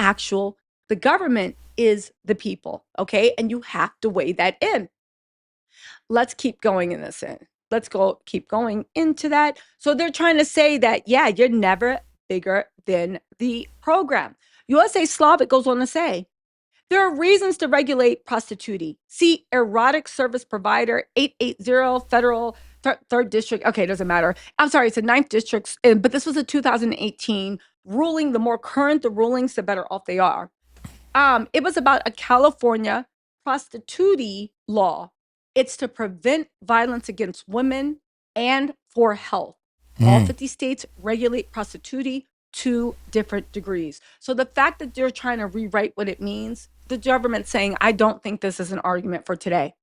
government is the people, okay? And you have to weigh that in. Let's keep going in this in. Let's keep going into that. So they're trying to say that, yeah, you're never bigger than the program. USA Slavic goes on to say, there are reasons to regulate prostitution. See erotic service provider 880 federal third district. Okay, it doesn't matter. I'm sorry, it's the ninth district, but this was a 2018 ruling. The more current the rulings, the better off they are. It was about a California prostitute law. It's to prevent violence against women and for health. All 50 states regulate prostitution to different degrees. So the fact that they're trying to rewrite what it means, the government saying, I don't think this is an argument for today.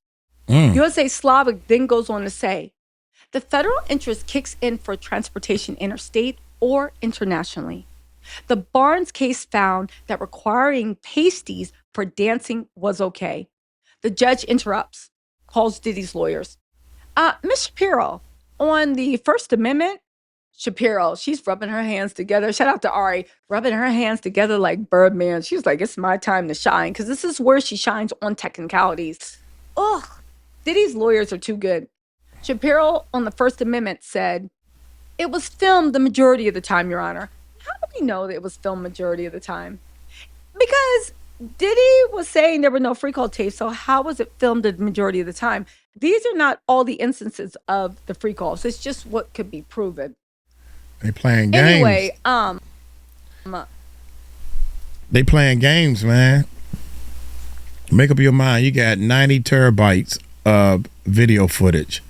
USA Slavic then goes on to say, the federal interest kicks in for transportation interstate or internationally. The Barnes case found that requiring pasties for dancing was okay. The judge interrupts, calls Diddy's lawyers. Ms. Shapiro, on the First Amendment, Shapiro, she's rubbing her hands together. Shout out to Ari, rubbing her hands together like Birdman. She's like, it's my time to shine, because this is where she shines on technicalities. Ugh, Diddy's lawyers are too good. Shapiro on the First Amendment said, it was filmed the majority of the time, Your Honor. How do we know that it was filmed majority of the time? Because Diddy was saying there were no free call tapes, so how was it filmed the majority of the time? These are not all the instances of the free calls. It's just what could be proven. They playing games. Anyway, they playing games, man. Make up your mind. You got 90 terabytes of video footage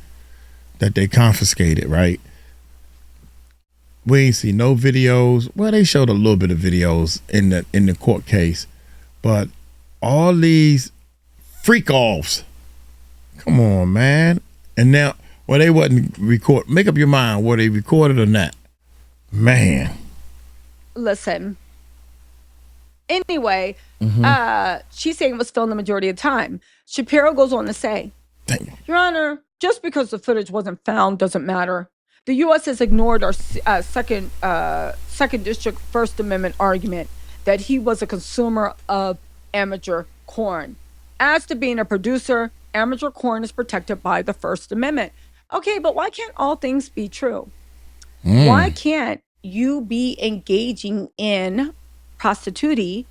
that they confiscated, right? We ain't see no videos. Well, they showed a little bit of videos in the court case, but all these freak offs. Come on, man. And now, well, they wasn't record. Make up your mind. Were they recorded or not? Man. Listen. Anyway, she's saying it was filmed the majority of the time. Shapiro goes on to say, Your Honor, just because the footage wasn't found doesn't matter. The U.S. has ignored our second district First Amendment argument that he was a consumer of amateur corn. As to being a producer, amateur corn is protected by the First Amendment. Okay, but why can't all things be true? Why can't you be engaging in prostitution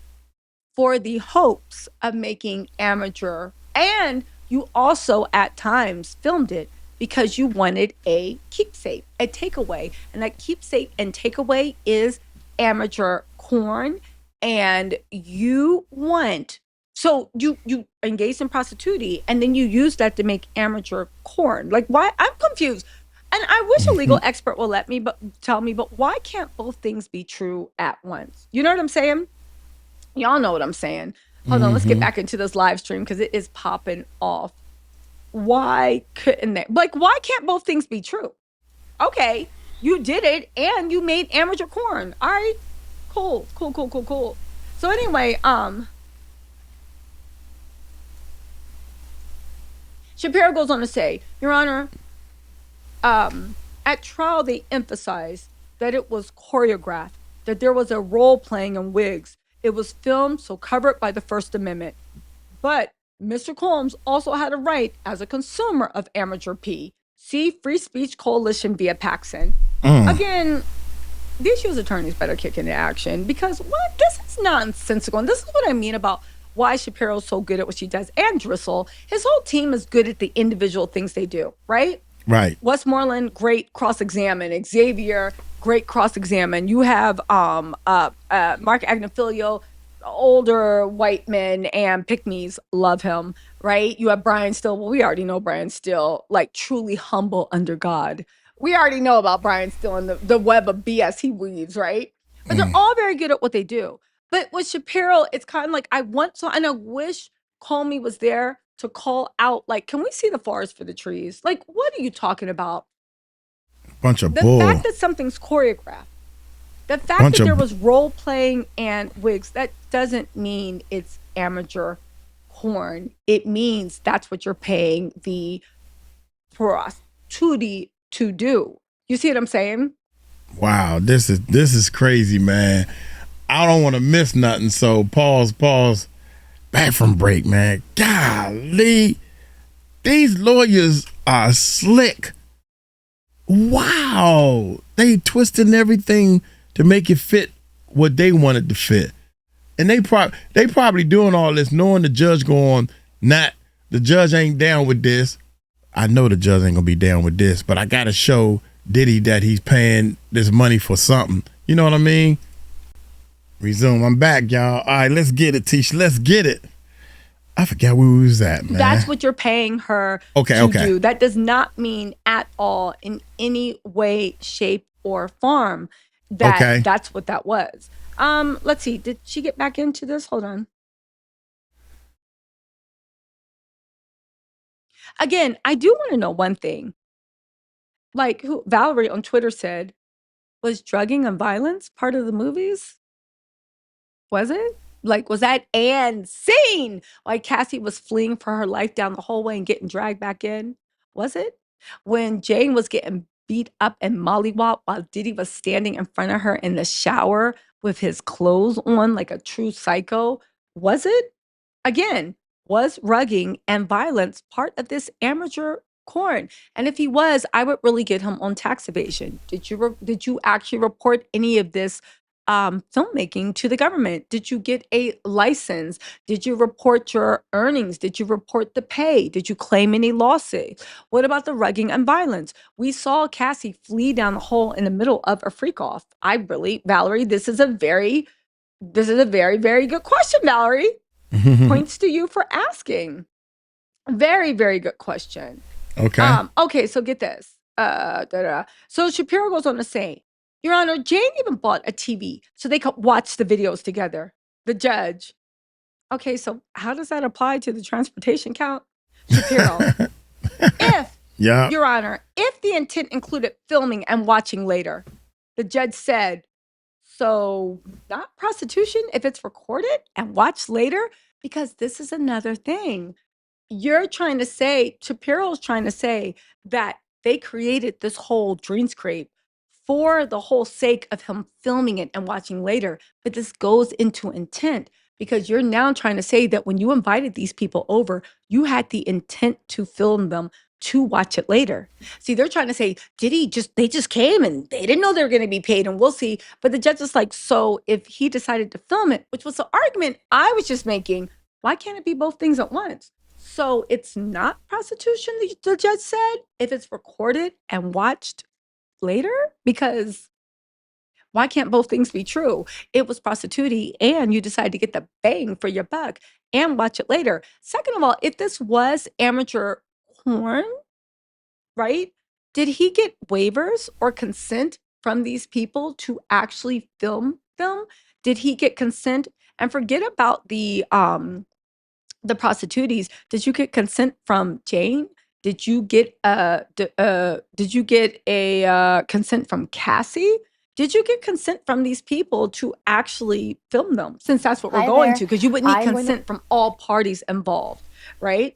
for the hopes of making amateur, and you also at times filmed it because you wanted a keepsake, a takeaway, and that keepsake and takeaway is amateur corn, and you engaged in prostitution, and then you use that to make amateur corn. Like, why? I'm confused. And I wish a legal expert will tell me, but why can't both things be true at once? You know what I'm saying? Y'all know what I'm saying. Hold on, let's get back into this live stream because it is popping off. Why couldn't they? Like, why can't both things be true? Okay, you did it and you made amateur corn. All right, cool. So anyway, Shapiro goes on to say, Your Honor, at trial, they emphasized that it was choreographed, that there was a role playing in wigs. It was filmed, so covered by the First Amendment. But Mr. Combs also had a right as a consumer of amateur pee. See Free Speech Coalition via Paxson. Again, these U.S. attorneys better kick into action because this is nonsensical. And this is what I mean about why Shapiro's so good at what she does. And Driscoll, his whole team is good at the individual things they do, right? Right. Westmoreland, great cross-examine. Xavier, great cross-examine. You have Mark Agnifilio, older white men and pick-me's, love him, right? You have Brian Still. Well, we already know Brian Still, like truly humble under God. We already know about Brian Still and the web of BS he weaves, right? But they're all very good at what they do. But with Shapiro, it's kind of like I wish Comey was there to call out, like, can we see the forest for the trees? Like, what are you talking about? Bunch of bull. The fact that something's choreographed, the fact that there was role playing and wigs, that doesn't mean it's amateur porn. It means that's what you're paying the prostitute to do. You see what I'm saying? Wow, this is crazy, man. I don't want to miss nothing, so pause. Back from break, man. Golly, these lawyers are slick. Wow, they twisting everything to make it fit what they wanted to fit, and they probably doing all this knowing the judge the judge ain't down with this. I know the judge ain't gonna be down with this, but I gotta show Diddy that he's paying this money for something. You know what I mean? Resume. I'm back, y'all. All right, let's get it, Tisha. Let's get it. I forgot where we was at, man. That's what you're paying her to do. That does not mean at all in any way, shape, or form that that's what that was. Let's see. Did she get back into this? Hold on. Again, I do want to know one thing. Like who Valerie on Twitter said, was drugging and violence part of the movies? Was it? Like, was that Anne scene? Like Cassie was fleeing for her life down the hallway and getting dragged back in? Was it? When Jane was getting beat up and mollywopped while Diddy was standing in front of her in the shower with his clothes on like a true psycho? Was it? Again, was rugging and violence part of this amateur corn? And if he was, I would really get him on tax evasion. Did you actually report any of this filmmaking to the government? Did you get a license? Did you report your earnings? Did you report the pay? Did you claim any lawsuits? What about the rugging and violence? We saw Cassie flee down the hall in the middle of a freak off. Valerie, this is a very, very good question, Valerie. Points to you for asking. Very, very good question. Okay, so get this. So Shapiro goes on to say, Your Honor, Jane even bought a TV so they could watch the videos together. The judge. Okay, so how does that apply to the transportation count? Shapiro. Your Honor, if the intent included filming and watching later, the judge said, so not prostitution if it's recorded and watched later? Because this is another thing. You're trying to say, Shapiro's trying to say that they created this whole dreamscape for the whole sake of him filming it and watching later. But this goes into intent because you're now trying to say that when you invited these people over, you had the intent to film them to watch it later. See, they're trying to say, they just came and they didn't know they were going to be paid and we'll see. But the judge is like, so if he decided to film it, which was the argument I was just making, why can't it be both things at once? So it's not prostitution, the judge said, if it's recorded and watched later? Because why can't both things be true? It was prostituting and you decided to get the bang for your buck and watch it later. Second of all, if this was amateur porn, right? Did he get waivers or consent from these people to actually film them? Did he get consent? And forget about the prostitutes. Did you get consent from Jane? Did you get a consent from Cassie? Did you get consent from these people to actually film them? Since that's what we're going to, because you wouldn't need consent from all parties involved, right?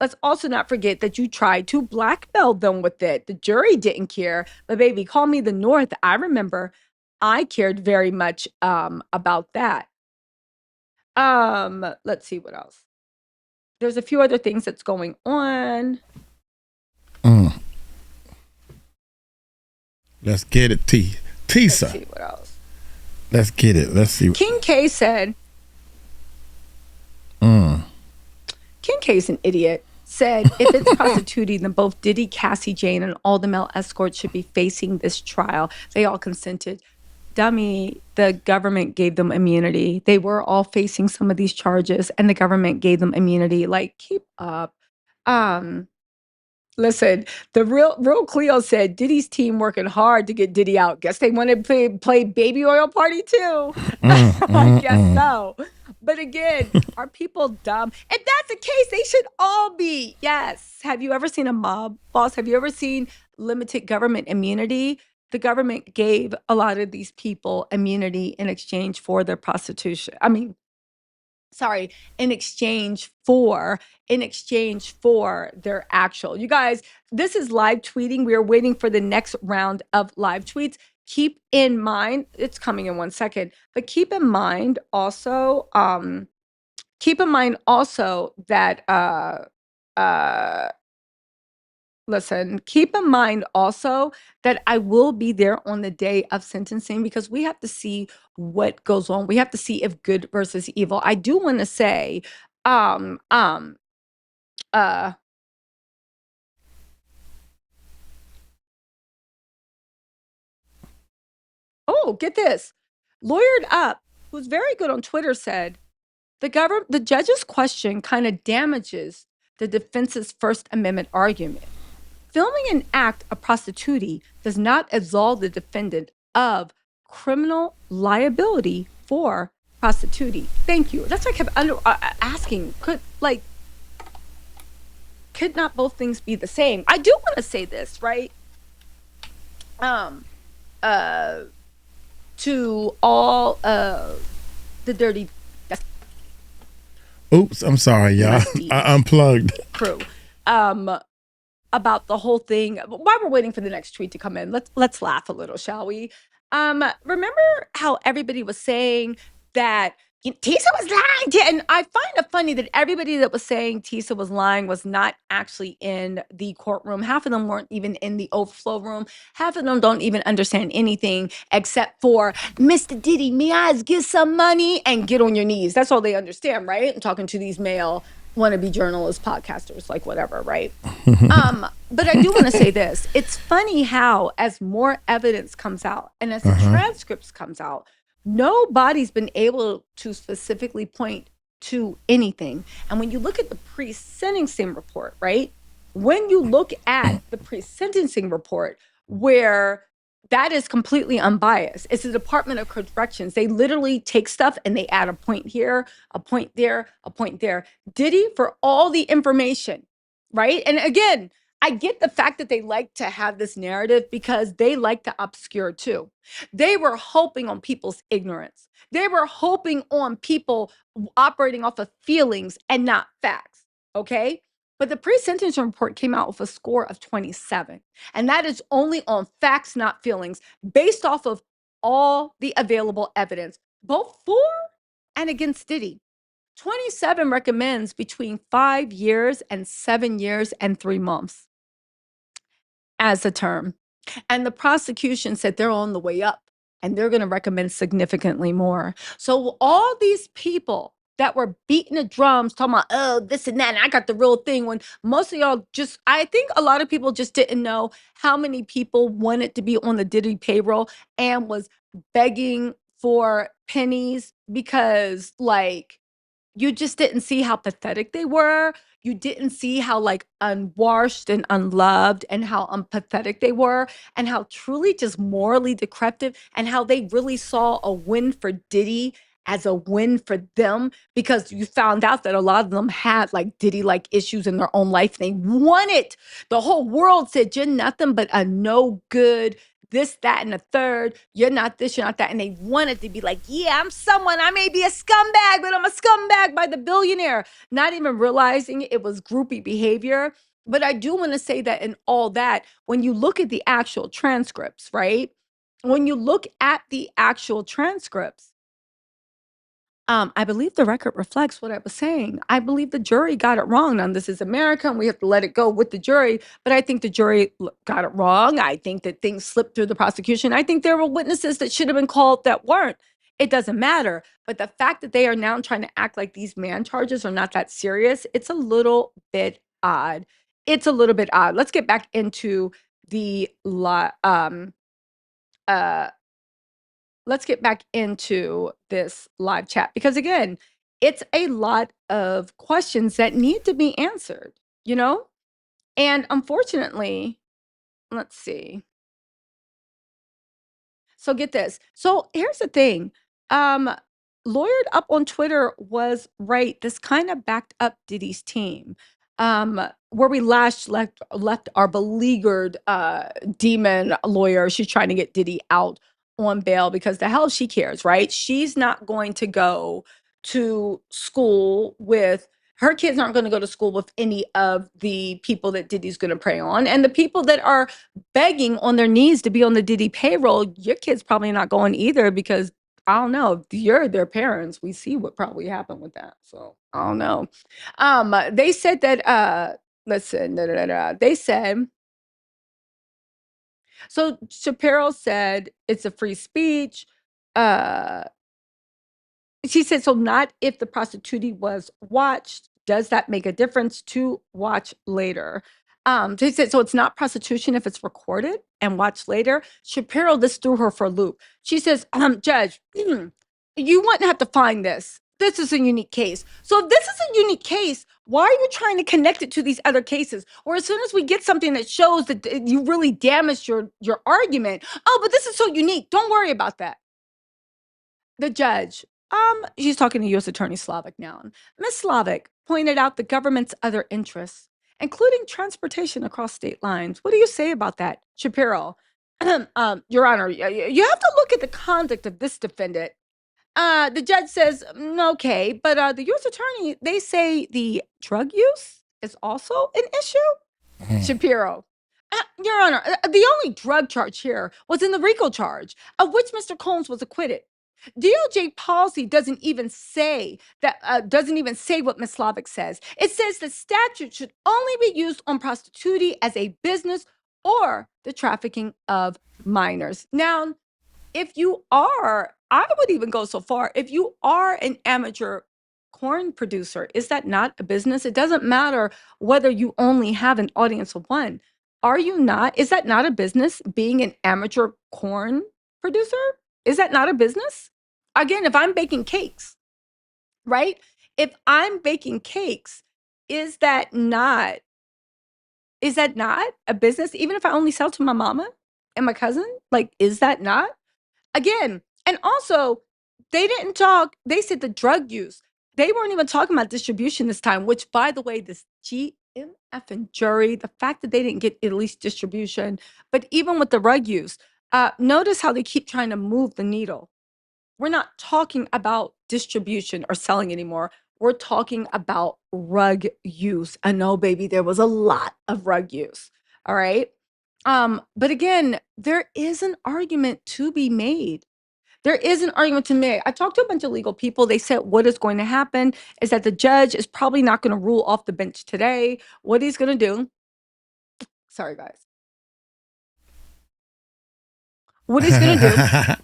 Let's also not forget that you tried to blackmail them with it. The jury didn't care, but baby, call me the North. I remember I cared very much about that. Let's see what else. There's a few other things that's going on. Let's get it, Tisa. Let's see what else. Let's get it. Let's see. King K said. King K's an idiot. Said if it's prostituting, then both Diddy, Cassie, Jane, and all the male escorts should be facing this trial. They all consented. Dummy, the government gave them immunity. They were all facing some of these charges and the government gave them immunity. Like, keep up. Listen, the real Cleo said Diddy's team working hard to get Diddy out. Guess they want to play baby oil party too. I guess so. But again, are people dumb? If that's the case, they should all be. Yes. Have you ever seen a mob boss? Have you ever seen limited government immunity? The government gave a lot of these people immunity in exchange for their prostitution. In exchange for their actual. You guys, this is live tweeting. We are waiting for the next round of live tweets. Keep in mind, it's coming in 1 second, but keep in mind also that listen, keep in mind also that I will be there on the day of sentencing because we have to see what goes on. We have to see if good versus evil. I do want to say, Oh, get this. Lawyered Up, who's very good on Twitter, said the judge's question kind of damages the defense's First Amendment argument. Filming an act of prostitute does not absolve the defendant of criminal liability for prostitute. Thank you. That's why I kept asking. Could not both things be the same? I do want to say this, right? To all the dirty Oops, I'm sorry, y'all. I unplugged. crew. About the whole thing. While we're waiting for the next tweet to come in, let's laugh a little, shall we? Remember how everybody was saying that Tisa was lying, and I find it funny that everybody that was saying Tisa was lying was not actually in the courtroom. Half of them weren't even in the overflow room. Half of them don't even understand anything except for Mr. Diddy, may I get some money and get on your knees. That's all they understand, right? I'm talking to these male wannabe journalists, podcasters, like whatever, right? But I do want to say this. It's funny how as more evidence comes out and as the transcripts comes out, nobody's been able to specifically point to anything. And when you look at the pre-sentencing report, right? When you look at the pre-sentencing report where that is completely unbiased. It's the Department of Corrections. They literally take stuff and they add a point here, a point there, a point there. Diddy for all the information, right? And again, I get the fact that they like to have this narrative because they like to obscure too. They were hoping on people's ignorance. They were hoping on people operating off of feelings and not facts, okay? But the pre-sentencing report came out with a score of 27. And that is only on facts, not feelings, based off of all the available evidence, both for and against Diddy. 27 recommends between 5 years and 7 years and 3 months as a term. And the prosecution said they're on the way up and they're going to recommend significantly more. So all these people that were beating the drums, talking about, oh, this and that, and I got the real thing, when most of y'all just, I think a lot of people just didn't know how many people wanted to be on the Diddy payroll and was begging for pennies because, like, you just didn't see how pathetic they were. You didn't see how like unwashed and unloved and how unpathetic they were and how truly just morally decrepit and how they really saw a win for Diddy as a win for them because you found out that a lot of them had like Diddy like issues in their own life. They wanted, the whole world said, you're nothing but a no good this, that, and the third. You're not this, you're not that. And they wanted to be like, yeah, I'm someone. I may be a scumbag, but I'm a scumbag by the billionaire. Not even realizing it was groupie behavior. But I do want to say that in all that, when you look at the actual transcripts, right? When you look at the actual transcripts, I believe the record reflects what I was saying. I believe the jury got it wrong. Now, this is America, and we have to let it go with the jury. But I think the jury got it wrong. I think that things slipped through the prosecution. I think there were witnesses that should have been called that weren't. It doesn't matter. But the fact that they are now trying to act like these man charges are not that serious, it's a little bit odd. It's a little bit odd. Let's get back into the let's get back into this live chat because again, it's a lot of questions that need to be answered, you know? And unfortunately, let's see. So get this. So here's the thing. Lawyered Up on Twitter was right. This kind of backed up Diddy's team. Where we last left our beleaguered demon lawyer. She's trying to get Diddy out on bail because the hell she cares, right? She's not going to go to school with her kids aren't going to go to school with any of the people that Diddy's going to prey on. And the people that are begging on their knees to be on the Diddy payroll, your kid's probably not going either because I don't know. You're their parents. We see what probably happened with that. So I don't know. They said that listen, they said so Shapiro said it's a free speech. She said, so not if the prostitute was watched. Does that make a difference to watch later? They said, so it's not prostitution if it's recorded and watched later. Shapiro, this threw her for a loop. She says, Judge, you wouldn't have to find this. This is a unique case. So if this is a unique case, why are you trying to connect it to these other cases? Or as soon as we get something that shows that you really damaged your argument, oh, but this is so unique. Don't worry about that. The judge, she's talking to U.S. Attorney Slavic now. Ms. Slavic pointed out the government's other interests, including transportation across state lines. What do you say about that, Shapiro? Your Honor, you have to look at the conduct of this defendant. The judge says, okay, but the U.S. Attorney, they say the drug use is also an issue. Shapiro, Your Honor, the only drug charge here was in the RICO charge, of which Mr. Combs was acquitted. DOJ policy doesn't even say that. Doesn't even say what Ms. Slavic says. It says the statute should only be used on prostitution as a business or the trafficking of minors. Now, if you are, I would even go so far. If you are an amateur corn producer, is that not a business? It doesn't matter whether you only have an audience of one. Are you not? Is that not a business, being an amateur corn producer? Is that not a business? Again, if I'm baking cakes, right? If I'm baking cakes, is that not a business? Even if I only sell to my mama and my cousin, like, is that not? Again, and also, they didn't talk, they said the drug use. They weren't even talking about distribution this time, which, by the way, this GMF and jury, the fact that they didn't get at least distribution, but even with the drug use, notice how they keep trying to move the needle. We're not talking about distribution or selling anymore. We're talking about rug use. I know, baby, there was a lot of rug use. All right. But again, there is an argument to be made. There is an argument to make. I talked to a bunch of legal people. They said what is going to happen is that the judge is probably not going to rule off the bench today. What he's going to do, sorry, guys. What he's going to do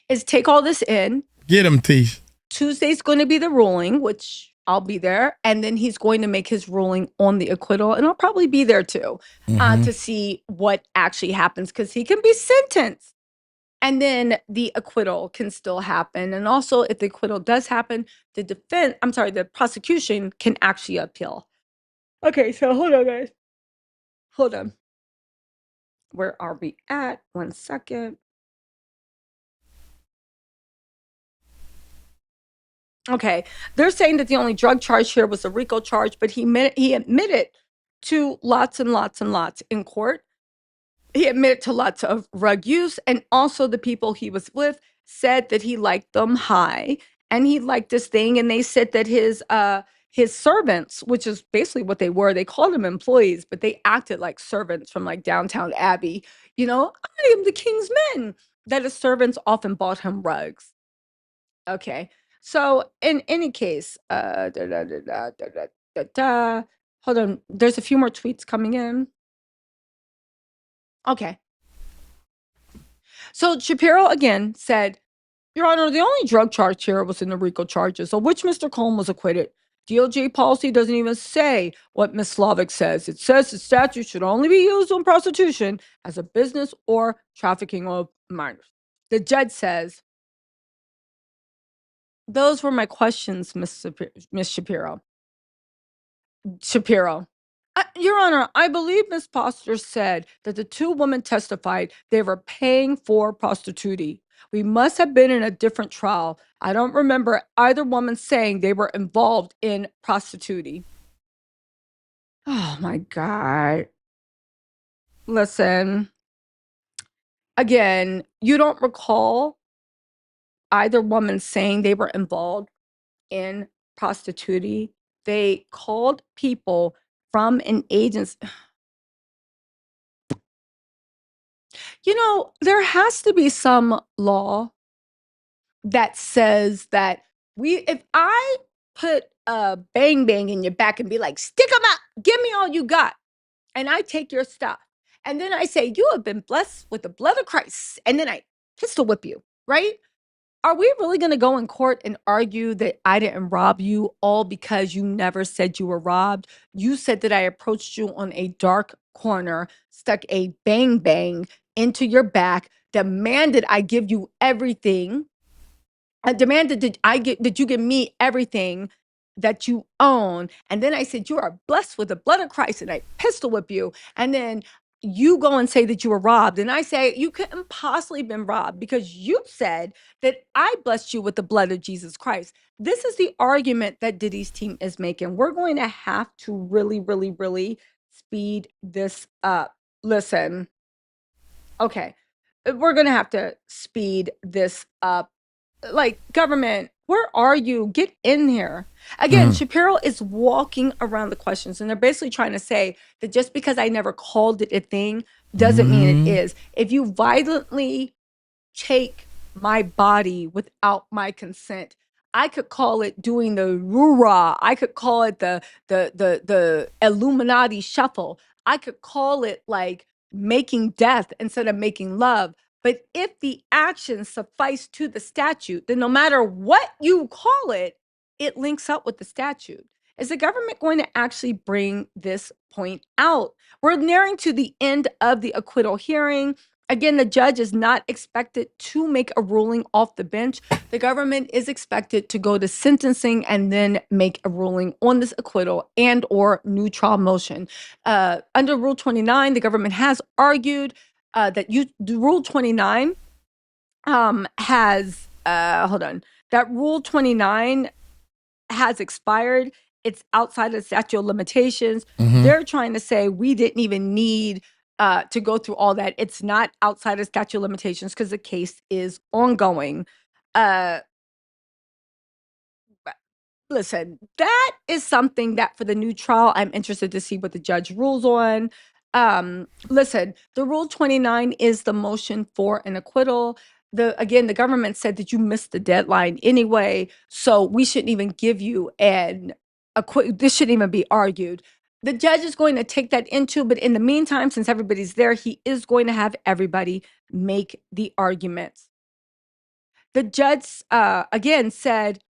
is take all this in. Get him, Tish. Tuesday's going to be the ruling, which I'll be there. And then he's going to make his ruling on the acquittal. And I'll probably be there too to see what actually happens, because he can be sentenced. And then the acquittal can still happen. And also, if the acquittal does happen, the prosecution can actually appeal. Okay, so hold on, guys. Hold on. Where are we at? 1 second. Okay, they're saying that the only drug charge here was a RICO charge, but he admitted to lots and lots and lots in court. He admitted to lots of rug use, and also the people he was with said that he liked them high and he liked this thing. And they said that his servants, which is basically what they were, they called them employees, but they acted like servants from like downtown Abbey. I am the king's men. That his servants often bought him rugs. Okay. So in any case, hold on. There's a few more tweets coming in. Okay. So Shapiro again said, Your Honor, the only drug charge here was in the RICO charges, of which Mr. Combs was acquitted. DOJ policy doesn't even say what Ms. Slavic says. It says the statute should only be used on prostitution as a business or trafficking of minors. The judge says, those were my questions, Miss Shapiro. Your Honor, I believe Ms. Foster said that the two women testified they were paying for prostitution. We must have been in a different trial. I don't remember either woman saying they were involved in prostitution. Oh my God. Listen. Again, you don't recall either woman saying they were involved in prostitution. They called people from an agency. There has to be some law that says that if I put a bang bang in your back and be like, stick them out, give me all you got, and I take your stuff, and then I say, you have been blessed with the blood of Christ, and then I pistol whip you, right? Are we really going to go in court and argue that I didn't rob you all because you never said you were robbed? You said that I approached you on a dark corner, stuck a bang bang into your back, demanded I give you everything. I demanded that you give me everything that you own. And then I said, you are blessed with the blood of Christ, and I pistol whip you. And then you go and say that you were robbed. And I say, you couldn't possibly been robbed because you said that I blessed you with the blood of Jesus Christ. This is the argument that Diddy's team is making. We're going to have to really, really, really speed this up. Listen, okay. We're going to have to speed this up. Like, government, where are you? Get in here. Again, Shapiro is walking around the questions, and they're basically trying to say that just because I never called it a thing doesn't mean it is. If you violently take my body without my consent, I could call it doing the roo-rah. I could call it the Illuminati shuffle. I could call it like making death instead of making love. But if the actions suffice to the statute, then no matter what you call it, it links up with the statute. Is the government going to actually bring this point out? We're nearing to the end of the acquittal hearing. Again, the judge is not expected to make a ruling off the bench. The government is expected to go to sentencing and then make a ruling on this acquittal and or new trial motion. Under Rule 29, the government has argued Rule 29 has that Rule 29 has expired. It's outside of the statute of limitations. They're trying to say we didn't even need to go through all that. It's not outside of statute of limitations because the case is ongoing. Listen, that is something that for the new trial, I'm interested to see what the judge rules on. Listen, the Rule 29 is the motion for an acquittal. The government said that you missed the deadline anyway, so we shouldn't even give you an acquittal. This shouldn't even be argued. The judge is going to take that into, but in the meantime, since everybody's there, he is going to have everybody make the arguments. The judge, again, said,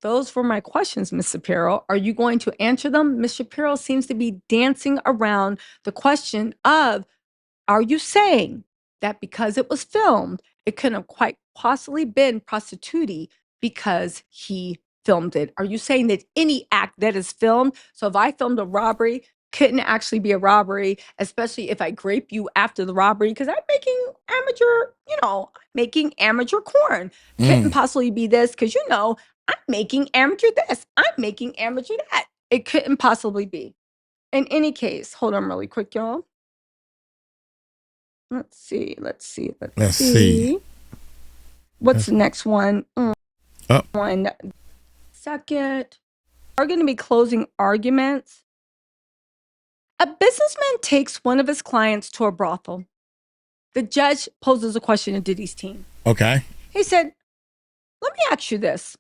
those were my questions, Ms. Shapiro. Are you going to answer them? Ms. Shapiro seems to be dancing around the question of, are you saying that because it was filmed, it couldn't have quite possibly been prostitute because he filmed it? Are you saying that any act that is filmed, so if I filmed a robbery, couldn't actually be a robbery, especially if I grape you after the robbery, because I'm making amateur corn. Couldn't possibly be this because, I'm making amateur this. I'm making amateur that. It couldn't possibly be. In any case, hold on really quick, y'all. Let's see. What's the next one? Oh. 1 second. We're going to be closing arguments. A businessman takes one of his clients to a brothel. The judge poses a question to Diddy's team. Okay. He said, let me ask you this.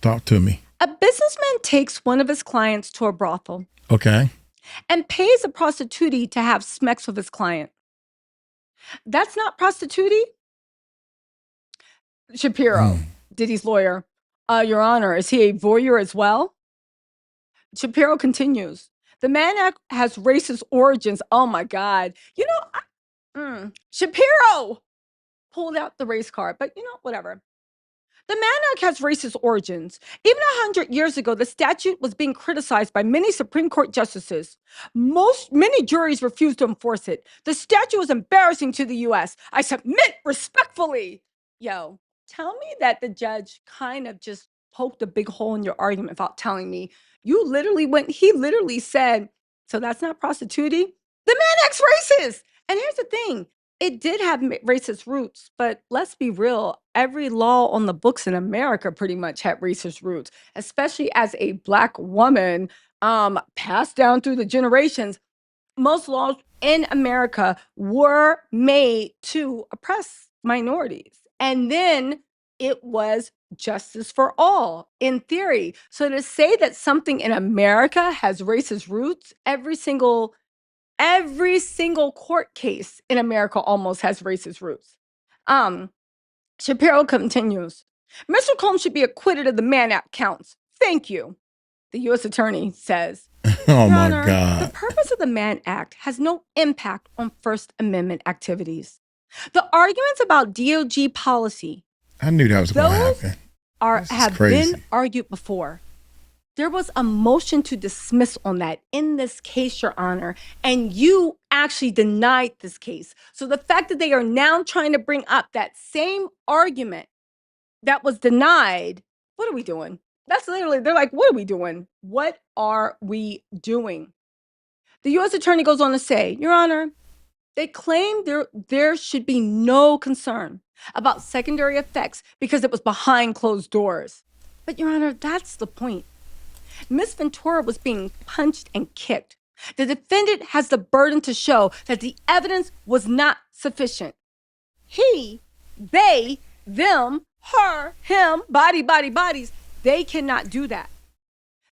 Talk to me. A businessman takes one of his clients to a brothel. Okay. And pays a prostitute to have sex with his client. That's not prostitute? Shapiro, Diddy's lawyer. Your Honor, is he a voyeur as well? Shapiro continues. The man has racist origins. Oh my God. Shapiro pulled out the race card, but whatever. The man has racist origins. Even 100 years ago, the statute was being criticized by many Supreme Court justices. Many juries refused to enforce it. The statute was embarrassing to the U.S. I submit respectfully. Yo, tell me that the judge kind of just poked a big hole in your argument without telling me. He literally said, so that's not prostituting? The man acts racist. And here's the thing. It did have racist roots, but let's be real. Every law on the books in America pretty much had racist roots, especially as a Black woman passed down through the generations. Most laws in America were made to oppress minorities. And then it was justice for all in theory. So to say that something in America has racist roots, every single court case in America almost has racist roots. Shapiro continues. Mr. Combs should be acquitted of the Mann Act counts. Thank you. The U.S. Attorney says, Oh Your my Honor, the God. purpose of the Mann Act has no impact on First Amendment activities. The arguments about DOJ policy, I knew that was going to those happen. This is have crazy. been argued before. There was a motion to dismiss on that in this case, Your Honor, and you actually denied this case. So the fact that they are now trying to bring up that same argument that was denied, what are we doing? That's literally, they're like, what are we doing? What are we doing? The U.S. Attorney goes on to say, Your Honor, they claim there should be no concern about secondary effects because it was behind closed doors. But, Your Honor, that's the point. Miss Ventura was being punched and kicked. The defendant has the burden to show that the evidence was not sufficient. He, they, them, her, him, bodies, they cannot do that.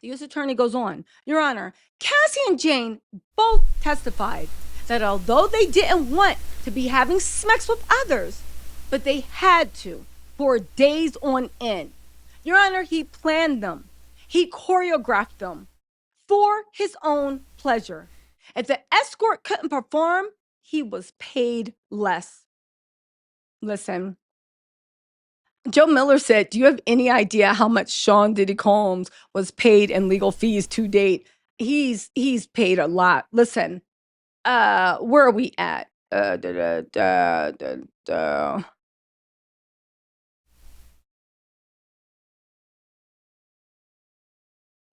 The U.S. Attorney goes on, Your Honor, Cassie and Jane both testified that although they didn't want to be having sex with others, but they had to for days on end. Your Honor, he planned them. He choreographed them for his own pleasure. If the escort couldn't perform, he was paid less. Listen, Joe Miller said, do you have any idea how much Sean Diddy Combs was paid in legal fees to date? He's paid a lot. Listen, where are we at?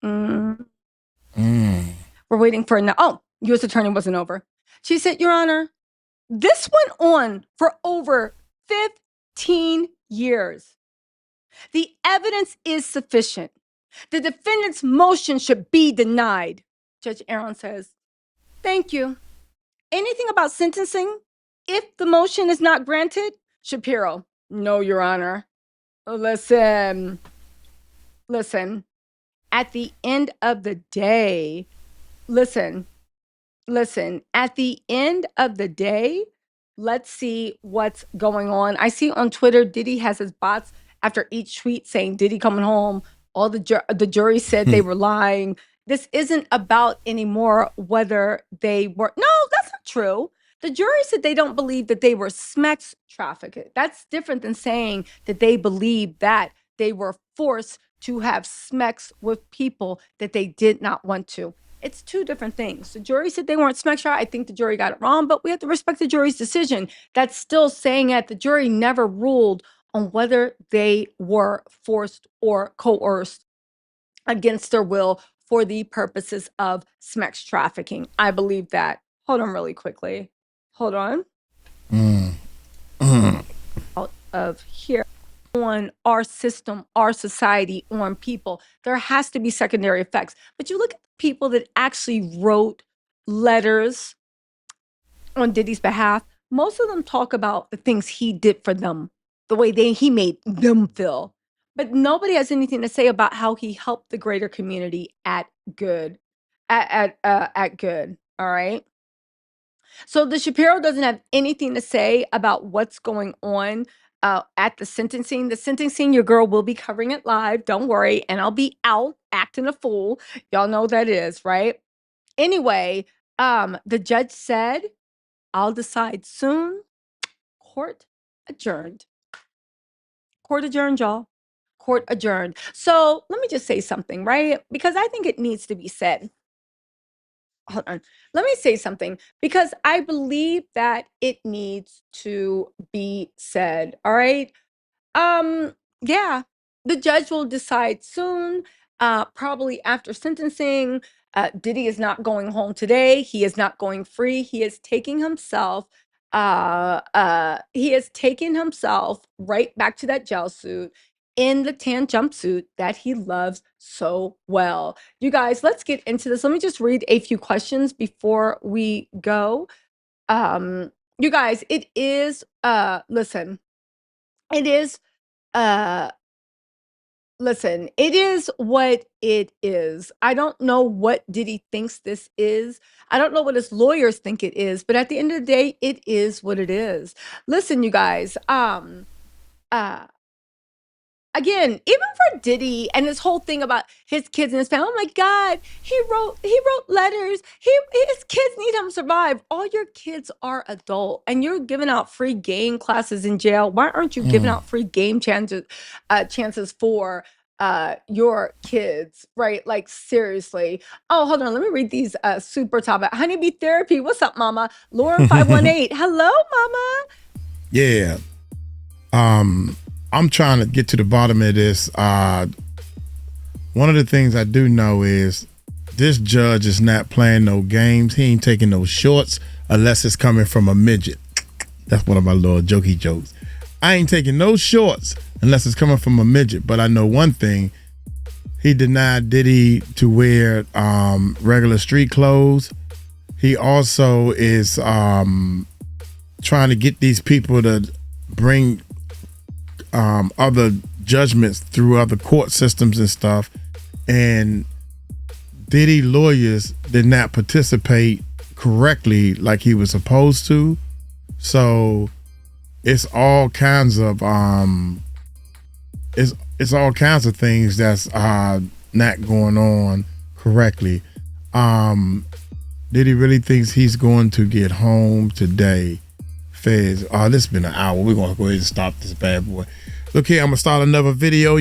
Mm. We're waiting for U.S. Attorney wasn't over. She said, Your Honor, this went on for over 15 years. The evidence is sufficient. The defendant's motion should be denied. Judge Aaron says, thank you. Anything about sentencing? If the motion is not granted? Shapiro, no, Your Honor. Listen. At the end of the day, listen, at the end of the day, let's see what's going on. I see on Twitter, Diddy has his bots after each tweet saying, Diddy coming home. All the jury said they were lying. This isn't about anymore whether they were. No, that's not true. The jury said they don't believe that they were sex trafficked. That's different than saying that they believe that they were forced to have sex with people that they did not want to. It's two different things. The jury said they weren't sex trafficked. I think the jury got it wrong, but we have to respect the jury's decision. That's still saying that the jury never ruled on whether they were forced or coerced against their will for the purposes of sex trafficking. I believe that. Hold on really quickly. Hold on. Out of here on our system, our society, on people, there has to be secondary effects. But you look at the people that actually wrote letters on Diddy's behalf, most of them talk about the things he did for them, the way he made them feel. But nobody has anything to say about how he helped the greater community at good. At good. All right. So the Shapiro doesn't have anything to say about what's going on at the sentencing. The sentencing, your girl will be covering it live. Don't worry. And I'll be out acting a fool. Y'all know that is, right? Anyway, the judge said, I'll decide soon. Court adjourned. Court adjourned, y'all. Court adjourned. So let me just say something, right? Because I think it needs to be said. Hold on. Let me say something because I believe that it needs to be said. All right. Yeah, the judge will decide soon, probably after sentencing. Diddy is not going home today. He is not going free. He is taking himself right back to that jail suit in the tan jumpsuit that he loves so well. You guys, let's get into this. Let me just read a few questions before we go. You guys, it is listen. It is listen, it is what it is. I don't know what Diddy thinks this is. I don't know what his lawyers think it is, but at the end of the day, it is what it is. Listen, you guys, again, even for Diddy and this whole thing about his kids and his family, oh my God, he wrote letters. His kids need him to survive. All your kids are adult, and you're giving out free game classes in jail. Why aren't you giving out free game chances for your kids, right? Like, seriously. Oh, hold on. Let me read these super topic. Honeybee Therapy. What's up, mama? Lauren 518. Hello, mama. Yeah. I'm trying to get to the bottom of this. One of the things I do know is this judge is not playing no games. He ain't taking no shorts unless it's coming from a midget. That's one of my little jokey jokes. I ain't taking no shorts unless it's coming from a midget. But I know one thing. He denied Diddy to wear regular street clothes. He also is trying to get these people to bring other judgments through other court systems and stuff. And Diddy lawyers did not participate correctly like he was supposed to. So it's all kinds of it's all kinds of things that's not going on correctly. Diddy really thinks he's going to get home today. Feds, this has been an hour. We're gonna go ahead and stop this bad boy. Look here, I'm gonna start another video.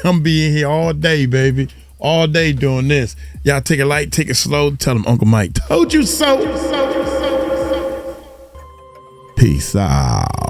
I'm being here all day, baby. All day doing this. Y'all take it light, take it slow. Tell them Uncle Mike told you so. Peace out.